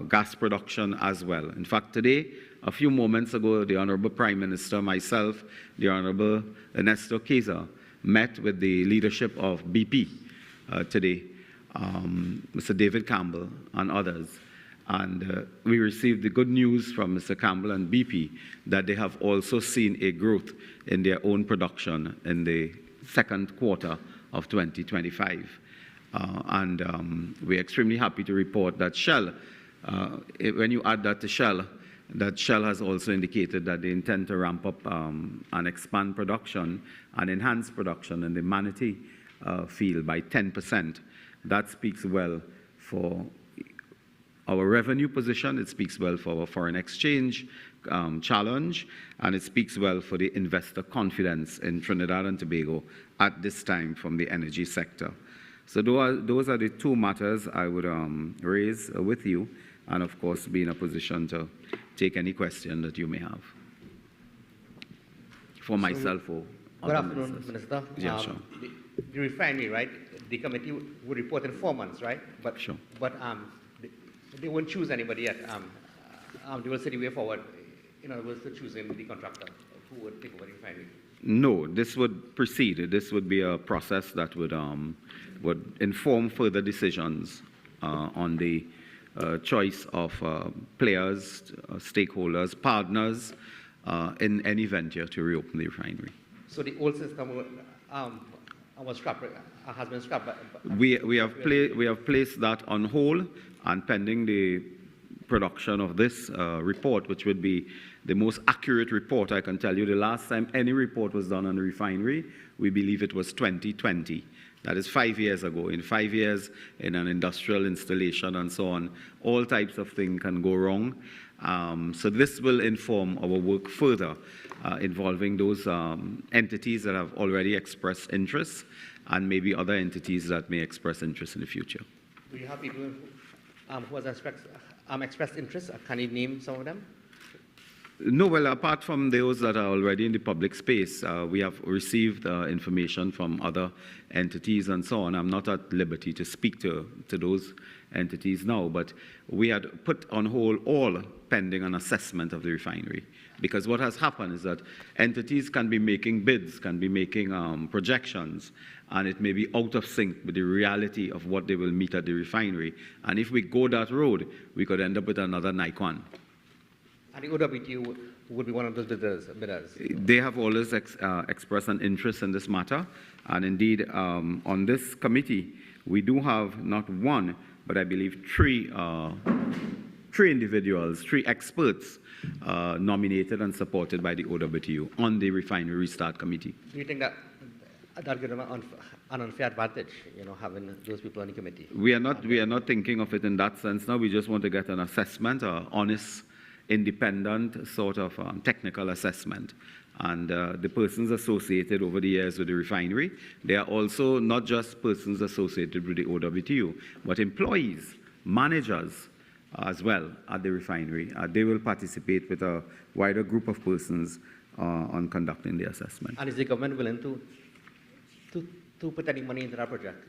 gas production as well. In fact, today, a few moments ago, the Honorable Prime Minister, myself, the Honorable Ernesto Queza, met with the leadership of BP today, Mr. David Campbell and others. And we received the good news from Mr. Campbell and BP that they have also seen a growth in their own production in the second quarter of 2025. We're extremely happy to report that Shell, when you add that to Shell, that Shell has also indicated that they intend to ramp up and expand production and enhance production in the Manatee field by 10%. That speaks well for our revenue position, it speaks well for our foreign exchange challenge, and it speaks well for the investor confidence in Trinidad and Tobago at this time from the energy sector. So those are the two matters I would raise with you, and of course be in a position to take any question that you may have for myself or Good other afternoon, ministers. Minister. Yeah, sure. The refinery, right? The committee would report in 4 months, right? But Sure. But they won't choose anybody yet. They will say the way forward. In other words, to choosing the contractor who would take over the refinery. No, this would proceed. This would be a process that would inform further decisions on the choice of players, stakeholders, partners in any venture to reopen the refinery. So the old system was scrapped, has been scrapped. We have placed that on hold and pending the production of this report, which would be the most accurate report. I can tell you the last time any report was done on the refinery, we believe it was 2020. That is 5 years ago. In 5 years, in an industrial installation and so on, all types of things can go wrong. So this will inform our work further, involving those entities that have already expressed interest and maybe other entities that may express interest in the future. Do you have people who have expressed interest? Can you name some of them? No, well, apart from those that are already in the public space, we have received information from other entities and so on. I'm not at liberty to speak to those entities now, but we had put on hold all pending an assessment of the refinery. Because what has happened is that entities can be making bids, can be making projections, and it may be out of sync with the reality of what they will meet at the refinery. And if we go that road, we could end up with another NICON. And the OWTU would be one of those bidders. They have always expressed an interest in this matter. And indeed, on this committee, we do have not one, but I believe three individuals, 3 experts nominated and supported by the OWTU on the Refinery Restart Committee. Do you think that gives them an unfair advantage, having those people on the committee? We are not thinking of it in that sense now. We just want to get an assessment, an honest, independent sort of technical assessment. And the persons associated over the years with the refinery, they are also not just persons associated with the OWTU, but employees, managers as well at the refinery. They will participate with a wider group of persons on conducting the assessment. And is the government willing to put any money into that project?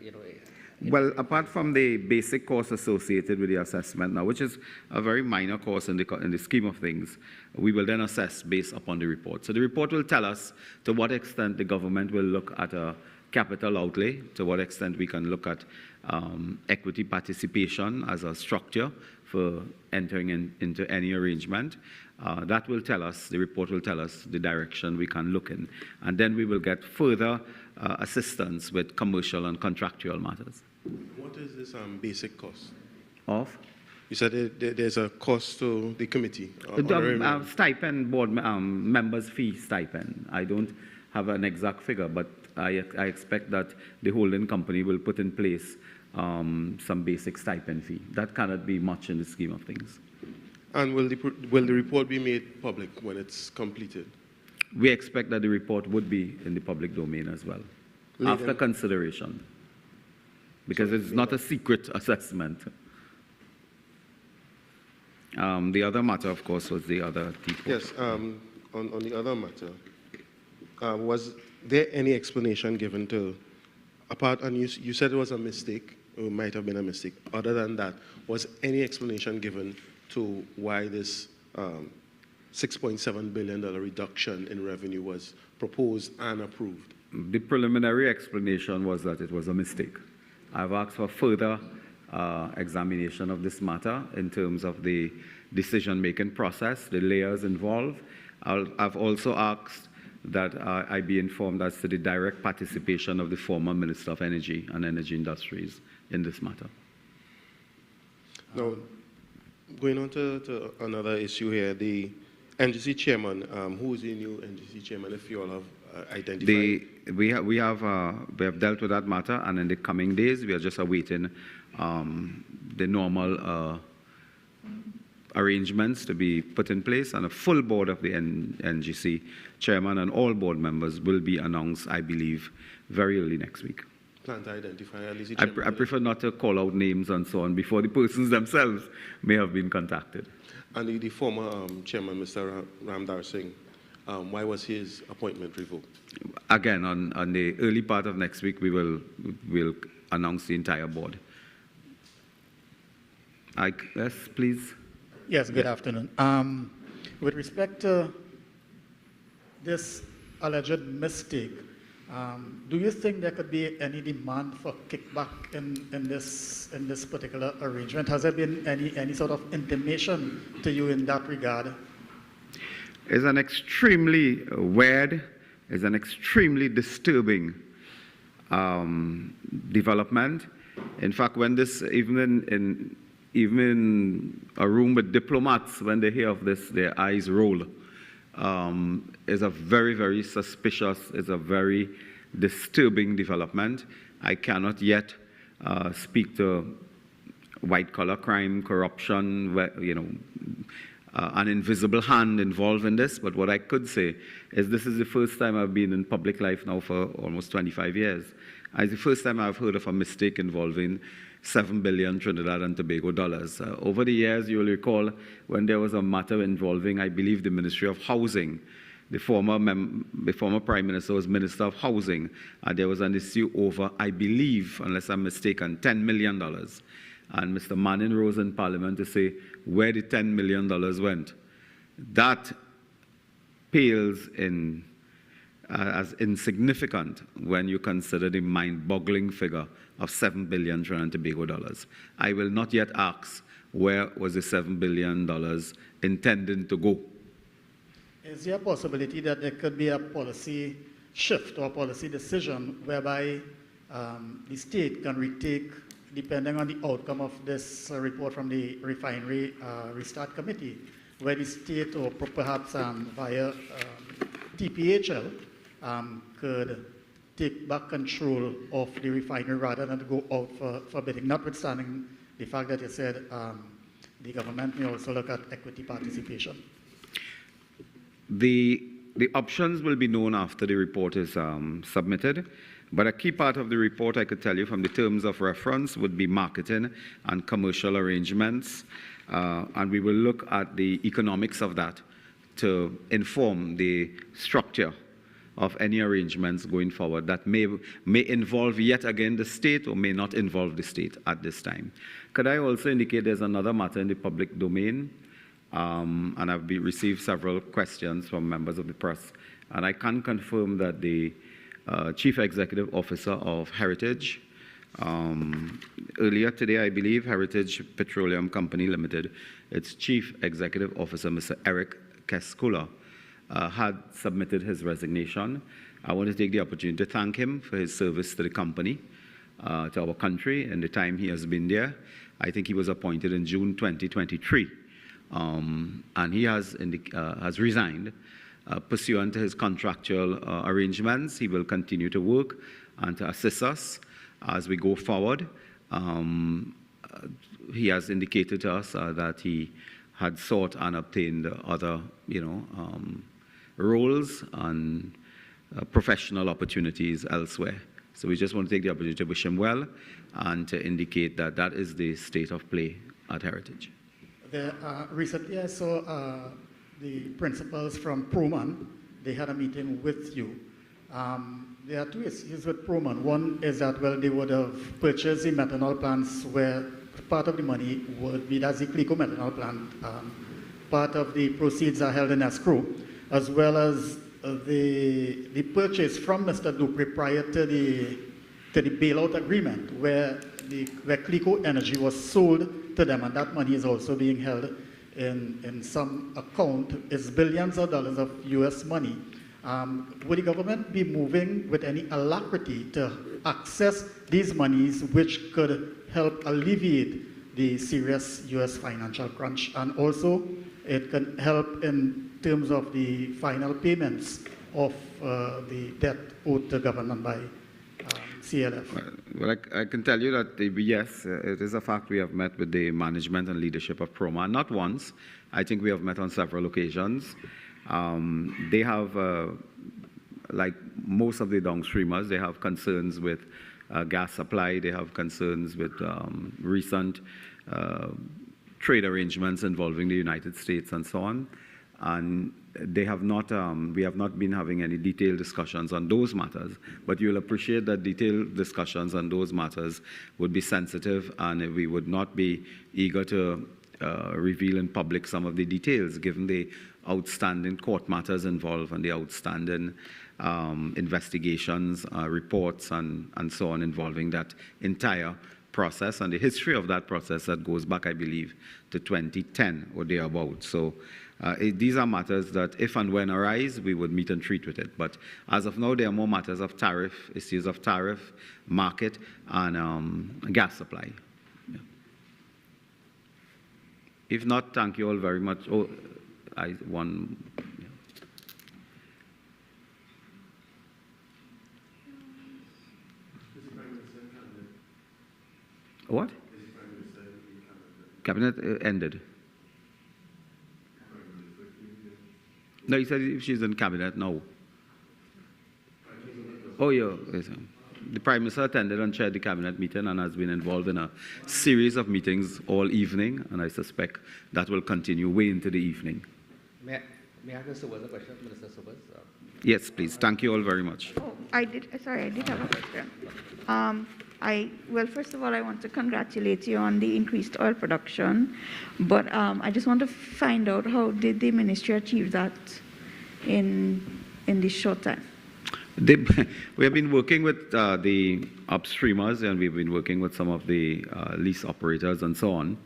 Well, apart from the basic cost associated with the assessment now, which is a very minor cost in the scheme of things, we will then assess based upon the report. So the report will tell us to what extent the government will look at a capital outlay, to what extent we can look at equity participation as a structure for entering into any arrangement. That will tell us, the report will tell us the direction we can look in. And then we will get further assistance with commercial and contractual matters. What is this basic cost? Of? You said there's a cost to the committee. Stipend, board members' fee stipend. I don't have an exact figure, but I expect that the holding company will put in place some basic stipend fee. That cannot be much in the scheme of things. And will the report be made public when it's completed? We expect that the report would be in the public domain as well, after consideration, because it's not a secret assessment. The other matter, of course, was the other depot. Yes, on the other matter, was there any explanation given to, and you said it was a mistake, or it might have been a mistake. Other than that, was any explanation given to why this $6.7 billion reduction in revenue was proposed and approved? The preliminary explanation was that it was a mistake. I've asked for further examination of this matter in terms of the decision-making process, the layers involved. I've also asked that I be informed as to the direct participation of the former Minister of Energy and Energy Industries in this matter. Now, Going on to another issue here, the NGC chairman, who is the new NGC chairman, if you all have identified? We have dealt with that matter, and in the coming days, we are just awaiting the normal arrangements to be put in place, and a full board of the NGC chairman and all board members will be announced, I believe, very early next week. Plan to identify at least the I chairman? prefer not to call out names and so on before the persons themselves may have been contacted. And the former chairman, Mr. Ramdar Singh, why was his appointment revoked? Again, on the early part of next week, we'll announce the entire board. Yes, please. Yes, good afternoon. With respect to this alleged mistake, do you think there could be any demand for kickback in this particular arrangement? Has there been any sort of intimation to you in that regard? It's an extremely weird, it's an extremely disturbing development. In fact, when this, even in a room with diplomats, when they hear of this, their eyes roll. Is a very, very suspicious, it's a very disturbing development. I cannot yet speak to white-collar crime, corruption, an invisible hand involved in this, but what I could say is this is the first time I've been in public life now for almost 25 years. It's the first time I've heard of a mistake involving 7 billion Trinidad and Tobago dollars. Over the years, you'll recall when there was a matter involving, I believe, the Ministry of Housing. The former Prime Minister was Minister of Housing, and there was an issue over, I believe, unless I'm mistaken, $10 million. And Mr. Manning rose in Parliament to say where the $10 million went. That pales in as insignificant when you consider the mind-boggling figure of 7 billion Trinidad and Tobago dollars. I will not yet ask where was the $7 billion intended to go. Is there a possibility that there could be a policy shift or policy decision whereby the state can retake, depending on the outcome of this report from the Refinery Restart Committee, where the state or perhaps via TPHL could take back control of the refinery rather than to go out for bidding, notwithstanding the fact that you said the government may also look at equity participation? The options will be known after the report is submitted, but a key part of the report, I could tell you from the terms of reference, would be marketing and commercial arrangements, and we will look at the economics of that to inform the structure of any arrangements going forward that may involve yet again the state or may not involve the state at this time. Could I also indicate there's another matter in the public domain, and I've received several questions from members of the press, and I can confirm that the Chief Executive Officer of Heritage, earlier today, I believe, Heritage Petroleum Company Limited, its Chief Executive Officer, Mr. Eric Keskula, had submitted his resignation. I want to take the opportunity to thank him for his service to the company, to our country, and the time he has been there. I think he was appointed in June 2023, and he has resigned. Pursuant to his contractual arrangements, he will continue to work and to assist us as we go forward. He has indicated to us that he had sought and obtained other, roles and professional opportunities elsewhere. So we just want to take the opportunity to wish him well and to indicate that that is the state of play at Heritage. Recently, I saw the principals from Proman. They had a meeting with you. There are two issues with Proman. One is that, well, they would have purchased the methanol plants where part of the money would be, that's the Cleico methanol plant. Part of the proceeds are held in escrow, as well as the purchase from Mr. Dupree prior to the bailout agreement, where Cleico Energy was sold to them, and that money is also being held in some account. It's billions of dollars of US money. Would the government be moving with any alacrity to access these monies, which could help alleviate the serious U.S. financial crunch, and also it can help in terms of the final payments of the debt owed to government by CLF. Well, I can tell you that, yes, it is a fact we have met with the management and leadership of PROMA, not once. I think we have met on several occasions. They have, like most of the downstreamers, they have concerns with gas supply, they have concerns with recent trade arrangements involving the United States and so on. And they have not, we have not been having any detailed discussions on those matters, but you'll appreciate that detailed discussions on those matters would be sensitive, and we would not be eager to reveal in public some of the details, given the outstanding court matters involved and the outstanding investigations, reports, and so on involving that entire process and the history of that process that goes back, I believe, to 2010 or thereabouts. So these are matters that, if and when arise, we would meet and treat with it. But as of now, there are more matters of tariff, issues of tariff, market, and gas supply. Yeah. If not, thank you all very much. Oh, one. Yeah. What? Cabinet ended. No, he said if she's in cabinet now. Oh, yeah. Yes. The Prime Minister attended and chaired the cabinet meeting and has been involved in a series of meetings all evening, and I suspect that will continue way into the evening. May I ask Mr. Sobers a question, Minister Sobers? Yes, please. Thank you all very much. Oh, I did have a question. Well, first of all, I want to congratulate you on the increased oil production, but I just want to find out, how did the ministry achieve that in this short time? We have been working with the upstreamers, and we've been working with some of the lease operators and so on.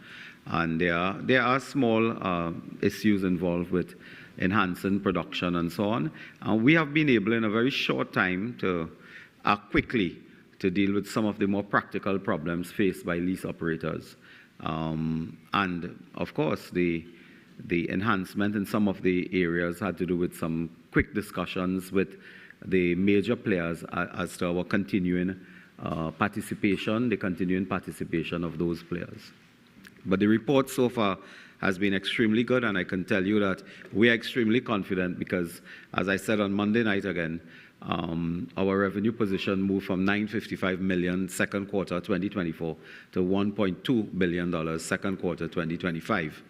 And there are small issues involved with enhancing production and so on. And we have been able in a very short time to act quickly to deal with some of the more practical problems faced by lease operators. And of course, the enhancement in some of the areas had to do with some quick discussions with the major players as to our continuing participation, the continuing participation of those players. But the report so far has been extremely good, and I can tell you that we are extremely confident because, as I said on Monday night again, our revenue position moved from $955 million second quarter 2024 to $1.2 billion second quarter 2025.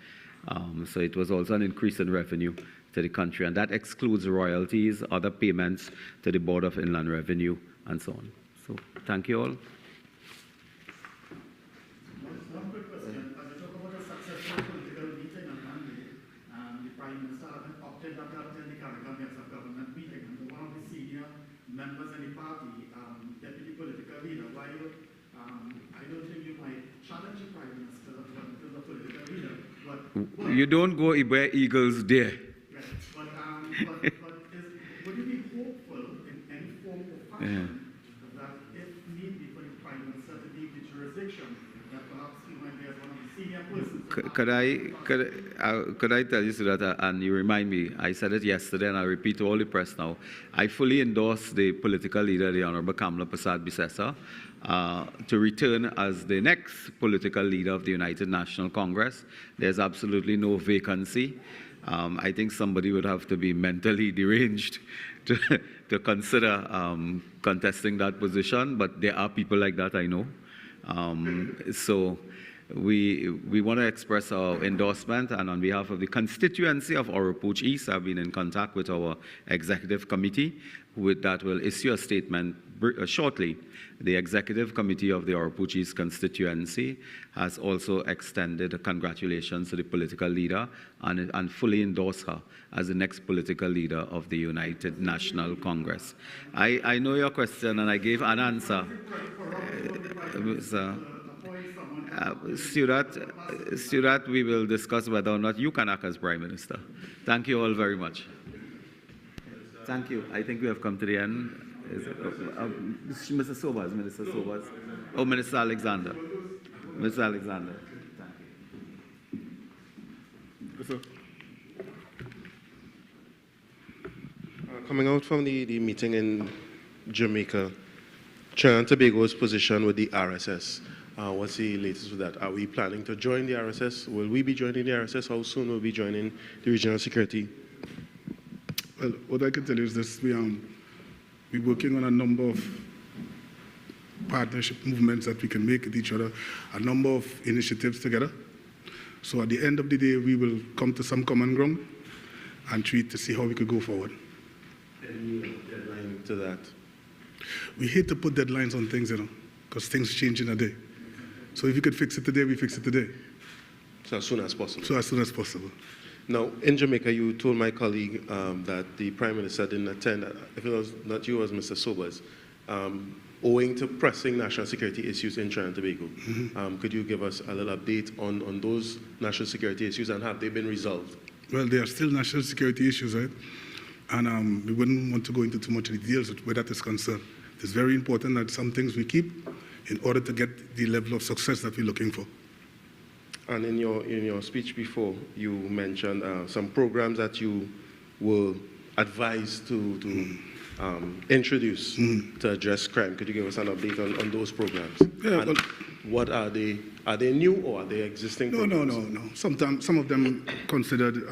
So it was also an increase in revenue to the country, and that excludes royalties, other payments to the Board of Inland Revenue, and so on. So thank you all. One quick question. As you talk about a successful political meeting on Monday, the Prime Minister having opted not to attend the Caricom of government meeting, and one of the senior members in the party, deputy political leader, while I don't think you might challenge the Prime Minister as a political leader, but You don't go where eagles dare. But would you be hopeful in any form or fashion that if need be for the Prime Minister to leave the jurisdiction, that perhaps he might be as one of the senior persons? Could I tell you so that, and you remind me, I said it yesterday and I repeat to all the press now, I fully endorse the political leader, the Honorable Kamala Persad-Bissessar, to return as the next political leader of the United National Congress. There's absolutely no vacancy. I think somebody would have to be mentally deranged to consider contesting that position, but there are people like that, I know. So we want to express our endorsement, and on behalf of the constituency of Oropouche East, I've been in contact with our executive committee that will issue a statement shortly. The executive committee of the Oropouche East constituency has also extended congratulations to the political leader and fully endorsed her as the next political leader of the United National Congress. I know your question, and I gave an answer. So that we will discuss whether or not you can act as Prime Minister. Thank you all very much. Thank you. I think we have come to the end. Mr. Sobers, Minister Sobers. Oh, Minister Alexander. Mr. Alexander. coming out from the meeting in Jamaica, Trinidad and Tobago's position with the RSS. What's the latest with that? Are we planning to join the RSS? Will we be joining the RSS? How soon will we be joining the Regional Security? Well, what I can tell you is this: we're working on a number of partnership movements that we can make with each other, a number of initiatives together. So at the end of the day, we will come to some common ground and treat to see how we could go forward. Any deadline to that? We hate to put deadlines on things, because things change in a day. So if you could fix it today, we fix it today. So as soon as possible? So as soon as possible. Now, in Jamaica, you told my colleague that the Prime Minister didn't attend. If it was not you, it was Mr. Sobers, owing to pressing national security issues in Trinidad and Tobago. Mm-hmm. Could you give us a little update on those national security issues, and have they been resolved? Well, there are still national security issues, right? And we wouldn't want to go into too much details where that is concerned. It's very important that some things we keep in order to get the level of success that we're looking for. And in your speech before, you mentioned some programs that you were advised to introduce to address crime. Could you give us an update on those programs? Yeah, and what are they? Are they new or are they existing programs? No. Sometimes some of them considered,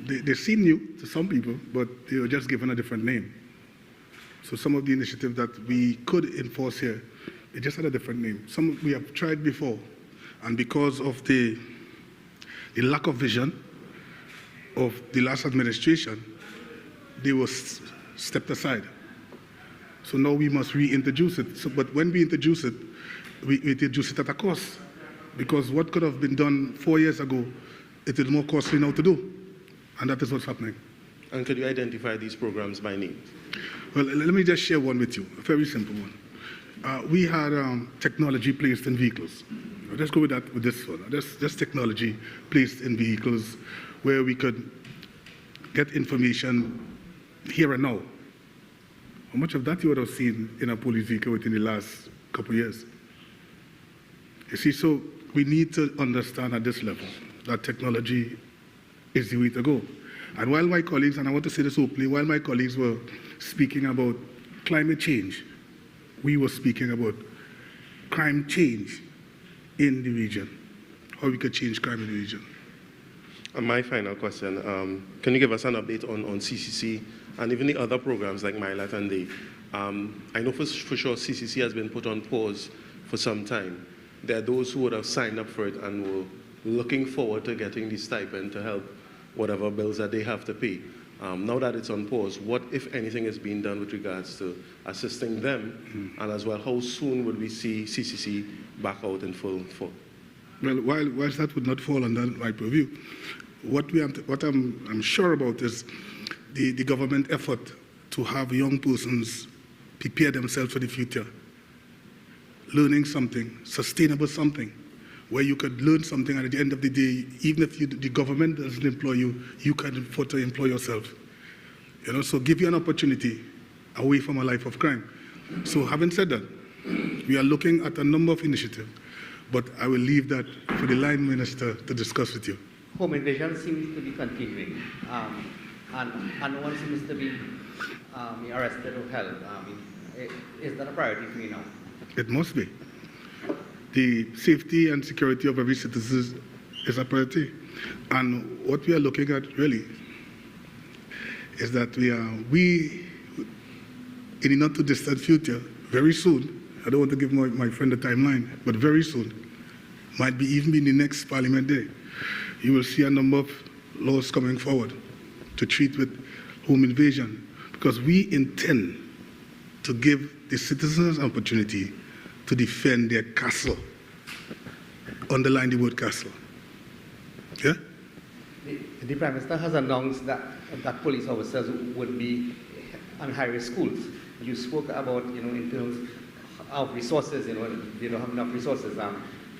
they seem new to some people, but they were just given a different name. So some of the initiatives that we could enforce here, they just had a different name. Some we have tried before, and because of the lack of vision of the last administration, they were stepped aside. So now we must reintroduce it. But when we introduce it, we introduce it at a cost. Because what could have been done 4 years ago, it is more costly now to do. And that is what's happening. And could you identify these programs by name? Well, let me just share one with you, a very simple one. We had technology placed in vehicles. Let's go with this one. Just technology placed in vehicles where we could get information here and now. How much of that you would have seen in a police vehicle within the last couple of years? You see, so we need to understand at this level that technology is the way to go. And while my colleagues, and I want to say this openly, while my colleagues were speaking about climate change, we were speaking about crime change in the region, how we could change crime in the region. And my final question, can you give us an update on CCC and even the other programs like My Light and Day? I know for sure CCC has been put on pause for some time. There are those who would have signed up for it and were looking forward to getting the stipend to help whatever bills that they have to pay. Now that it's on pause, what, if anything, is being done with regards to assisting them, and as well, how soon would we see CCC back out in full? Well, whilst that would not fall under my purview, what I'm sure about is the government effort to have young persons prepare themselves for the future, learning something, sustainable something, where you could learn something, and at the end of the day, even if the government doesn't employ you, you can afford to employ yourself. So give you an opportunity away from a life of crime. So having said that, we are looking at a number of initiatives, but I will leave that for the line minister to discuss with you. Home invasion seems to be continuing, and no one seems to be arrested or held. Is that a priority for you now? It must be. The safety and security of every citizen is a priority. And what we are looking at really is that we in the not too distant future, very soon, I don't want to give my friend a timeline, but very soon, might be even be in the next Parliament day, you will see a number of laws coming forward to treat with home invasion, because we intend to give the citizens an opportunity to defend their castle. Underline the word castle. Yeah? The Prime Minister has announced that police officers would be on high-risk schools. You spoke about, in terms of resources, they don't have enough resources.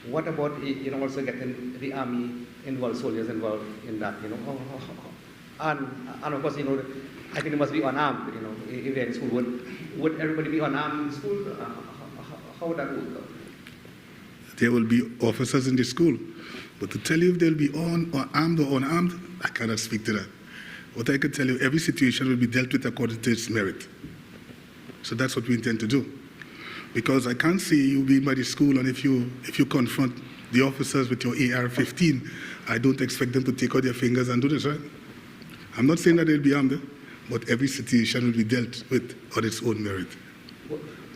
What about, also getting the army involved, soldiers involved in that, And of course, I think they must be unarmed, if they're in school. Would everybody be unarmed in school? How would that work? There will be officers in the school. But to tell you if they'll be armed or unarmed, I cannot speak to that. what I could tell you, every situation will be dealt with according to its merit. So that's what we intend to do. Because I can't see you being by the school, and if you confront the officers with your AR-15, I don't expect them to take out their fingers and do this, right? I'm not saying that they'll be armed, but every situation will be dealt with on its own merit.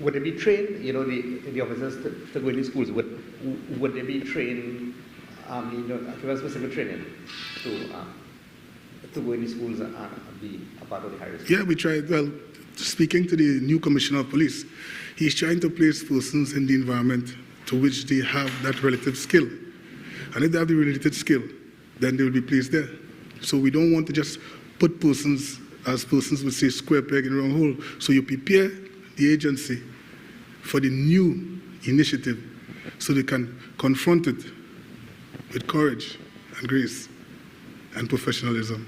Would they be trained, the officers to go into schools, would they be trained, after specific training to go into schools and be a part of the high risk? Yeah, we tried, well, speaking to the new Commissioner of Police, he's trying to place persons in the environment to which they have that relative skill. And if they have the related skill, then they will be placed there. So we don't want to just put persons, as persons would say, square peg in the wrong hole. So you prepare the agency for the new initiative so they can confront it with courage and grace and professionalism.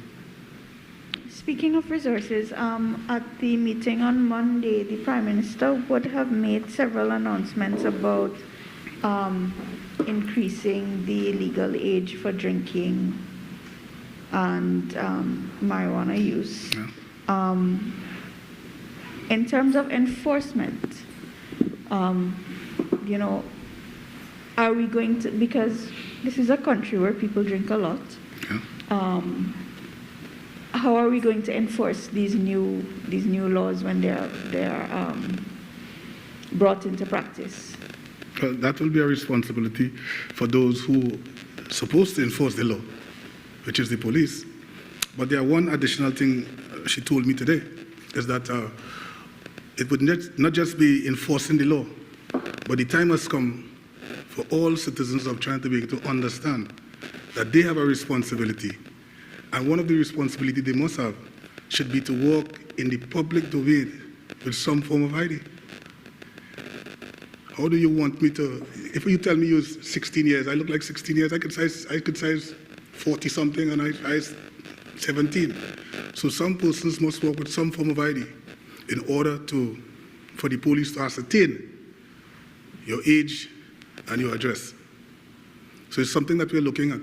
Speaking of resources, at the meeting on Monday, the Prime Minister would have made several announcements about increasing the legal age for drinking and marijuana use. Yeah. In terms of enforcement, are we going to, because this is a country where people drink a lot, Yeah. how are we going to enforce these new laws when they're brought into practice? Well, that will be a responsibility for those who are supposed to enforce the law, which is the police. But there are one additional thing she told me today, is that it would not just be enforcing the law, but the time has come for all citizens of China to be able to understand that they have a responsibility. And one of the responsibilities they must have should be to walk in the public domain with some form of ID. How do you want me to, if you tell me you're 16 years, I look like 16 years, I could size 40 something and I 17. So some persons must walk with some form of ID in order for the police to ascertain your age and your address. So it's something that we're looking at.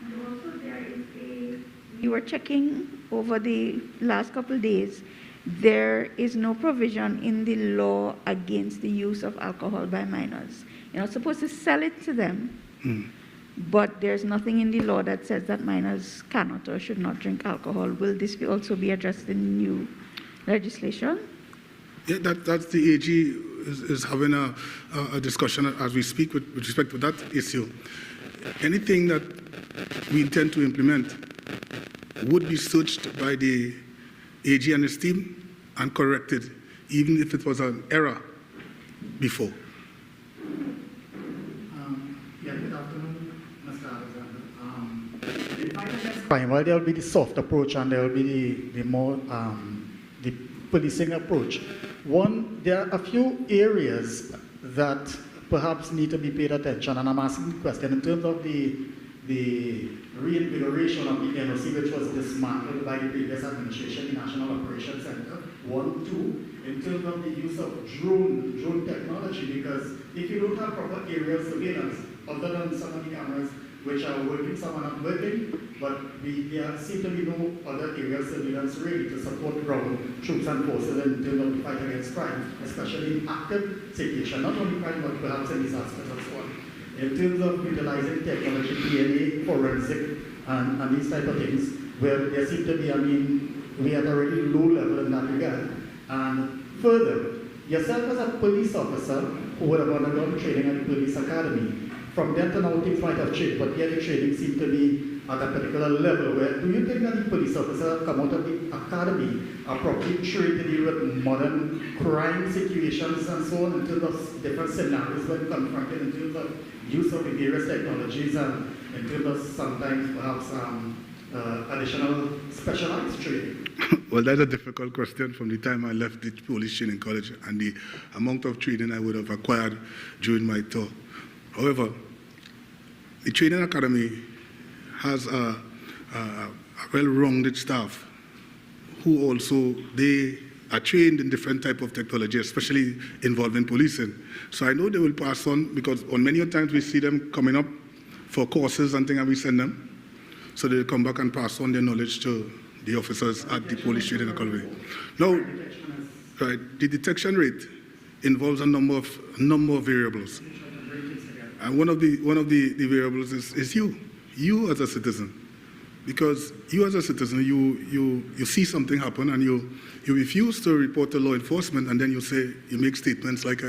And also we were checking over the last couple of days, there is no provision in the law against the use of alcohol by minors. You're not supposed to sell it to them, but there's nothing in the law that says that minors cannot or should not drink alcohol. Will this also be addressed in new legislation? Yeah, that's the AG is having a discussion as we speak with respect to that issue. Anything that we intend to implement would be searched by the AG and his team and corrected, even if it was an error before. Yeah, good afternoon, Mr. Alexander. The fight against crime, well, there will be the soft approach and there will be the more the policing approach. One, there are a few areas that perhaps need to be paid attention, and I'm asking the question in terms of the reinvigoration of the NOC, which was dismantled by the previous administration, the National Operations Center. 1, 2, in terms of the use of drone technology, because if you don't have proper aerial surveillance, other than some of the cameras which are working, some are not working, but there seem to be no other aerial surveillance really to support ground troops and forces in terms of the fight against crime, especially in active situation, not only crime, but perhaps in disasters and so on. In terms of utilizing technology, DNA, forensic, and these type of things, where there seem to be, we are at a really low level in that regard. And further, yourself as a police officer who would have undergone training at the police academy, from then to now things might have changed, but yet the training seems to be at a particular level. Where do you think that the police officer come out of the academy are properly trained to deal with modern crime situations and so on, in terms of different scenarios when confronted, in terms of use of the various technologies, and in terms of sometimes perhaps additional specialized training? Well, that's a difficult question from the time I left the police training college and the amount of training I would have acquired during my tour. However, the training academy has a well-rounded staff who also, they are trained in different type of technology, especially involving policing. So I know they will pass on, because on many times we see them coming up for courses and things, and we send them. so they come back and pass on their knowledge to the officers at the police station in Colway. Now, right, the detection rate involves a number of variables, and one of the variables is you as a citizen, because you as a citizen you see something happen and you refuse to report to law enforcement, and then you make statements like,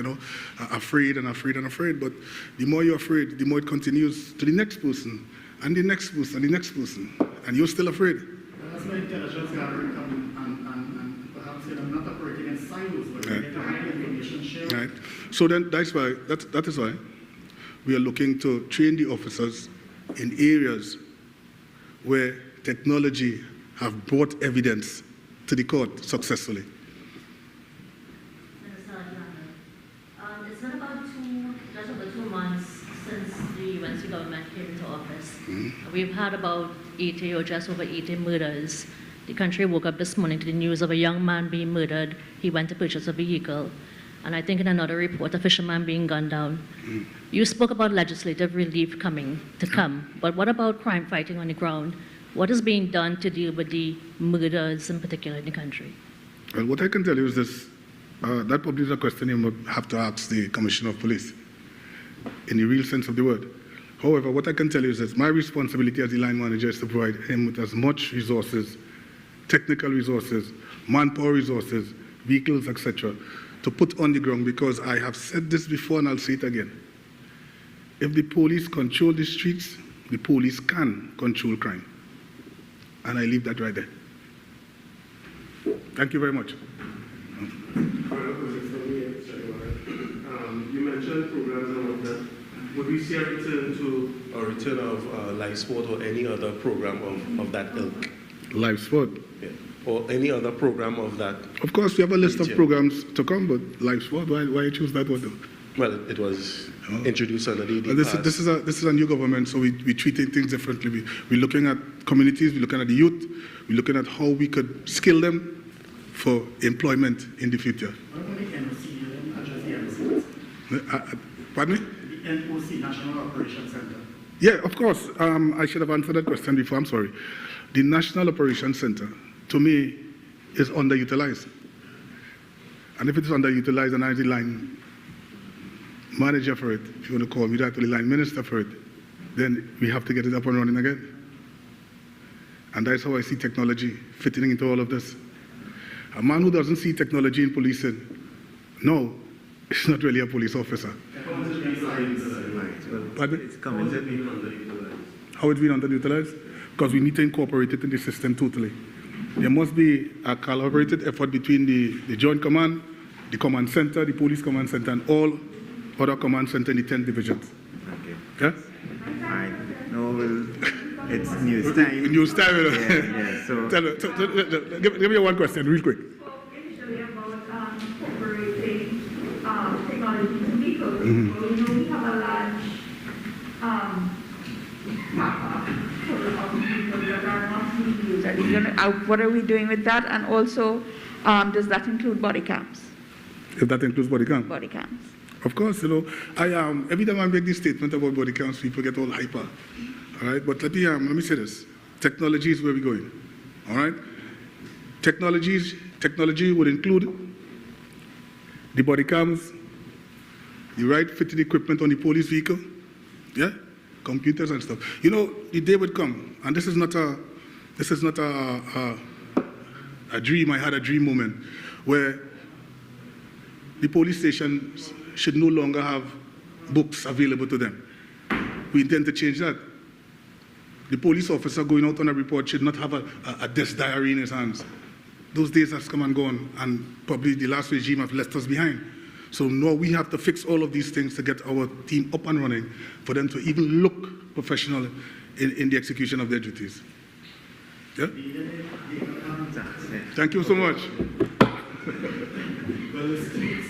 afraid and afraid and afraid. But the more you're afraid, the more it continues to the next person and the next person and the next person, and you're still afraid. That's why intelligence gathering come and perhaps not operating in silos, but Right. getting information sharing. Right. So then that is why we are looking to train the officers in areas where technology have brought evidence to the court successfully. It's been about just over 2 months since the UNC government came into office. We've had about 80 or just over 80 murders. The country woke up this morning to the news of a young man being murdered. He went to purchase a vehicle. And I think in another report, a fisherman being gunned down. You spoke about legislative relief to come, but what about crime fighting on the ground? What is being done to deal with the murders in particular in the country? Well, what I can tell you is this. That probably is a question you would have to ask the Commissioner of Police, in the real sense of the word. However, what I can tell you is that my responsibility as the line manager is to provide him with as much resources, technical resources, manpower resources, vehicles, etc., to put on the ground, because I have said this before and I'll say it again. If the police control the streets, the police can control crime. And I leave that right there. Thank you very much. You mentioned programs and all that. Would we see a return of live sport or any other program of that ilk? Live sport. Yeah. Or any other program of that? Of course, we have a list of region? programs to come, but live sport, why you choose that one though? Well, it was introduced under the And this is a new government, so we treating things differently. We're looking at communities, we're looking at the youth, we're looking at how we could skill them for employment in the future. What about the NOC, address the NOC? Pardon me? The NOC, National Operations Center. Yeah, of course. I should have answered that question before, I'm sorry. The National Operations Center, to me, is underutilized. And if it is underutilized and I'm the line manager for it, if you want to call me that, or the line minister for it, then we have to get it up and running again. And that's how I see technology fitting into all of this. A man who doesn't see technology in policing, no, is not really a police officer. Pardon? It's coming to me. How it's been underutilized? Because we need to incorporate it in the system totally. There must be a collaborated effort between the Joint Command, the Command Center, the Police Command Center, and all other command center in the 10 divisions. Okay. Okay? All right. No, it's news time. News time. Yeah. So Give me one question, real quick. Initially about incorporating technology in vehicles. We have a large vehicles that are not being used. What are we doing with that? And also, does that include body cams? If that includes body cam? Body cams. Of course, I every time I make this statement about body cams, people get all hyper. All right, but let me say this: technology is where we're going. All right, technology would include the body cams, the right fitting equipment on the police vehicle, yeah, computers and stuff. The day would come, and this is not a dream. I had a dream moment where the police stations should no longer have books available to them. We intend to change that. The police officer going out on a report should not have a desk diary in his hands. Those days have come and gone, and probably the last regime have left us behind. So now we have to fix all of these things to get our team up and running, for them to even look professional in the execution of their duties. Yeah? Thank you so much. Well, the streets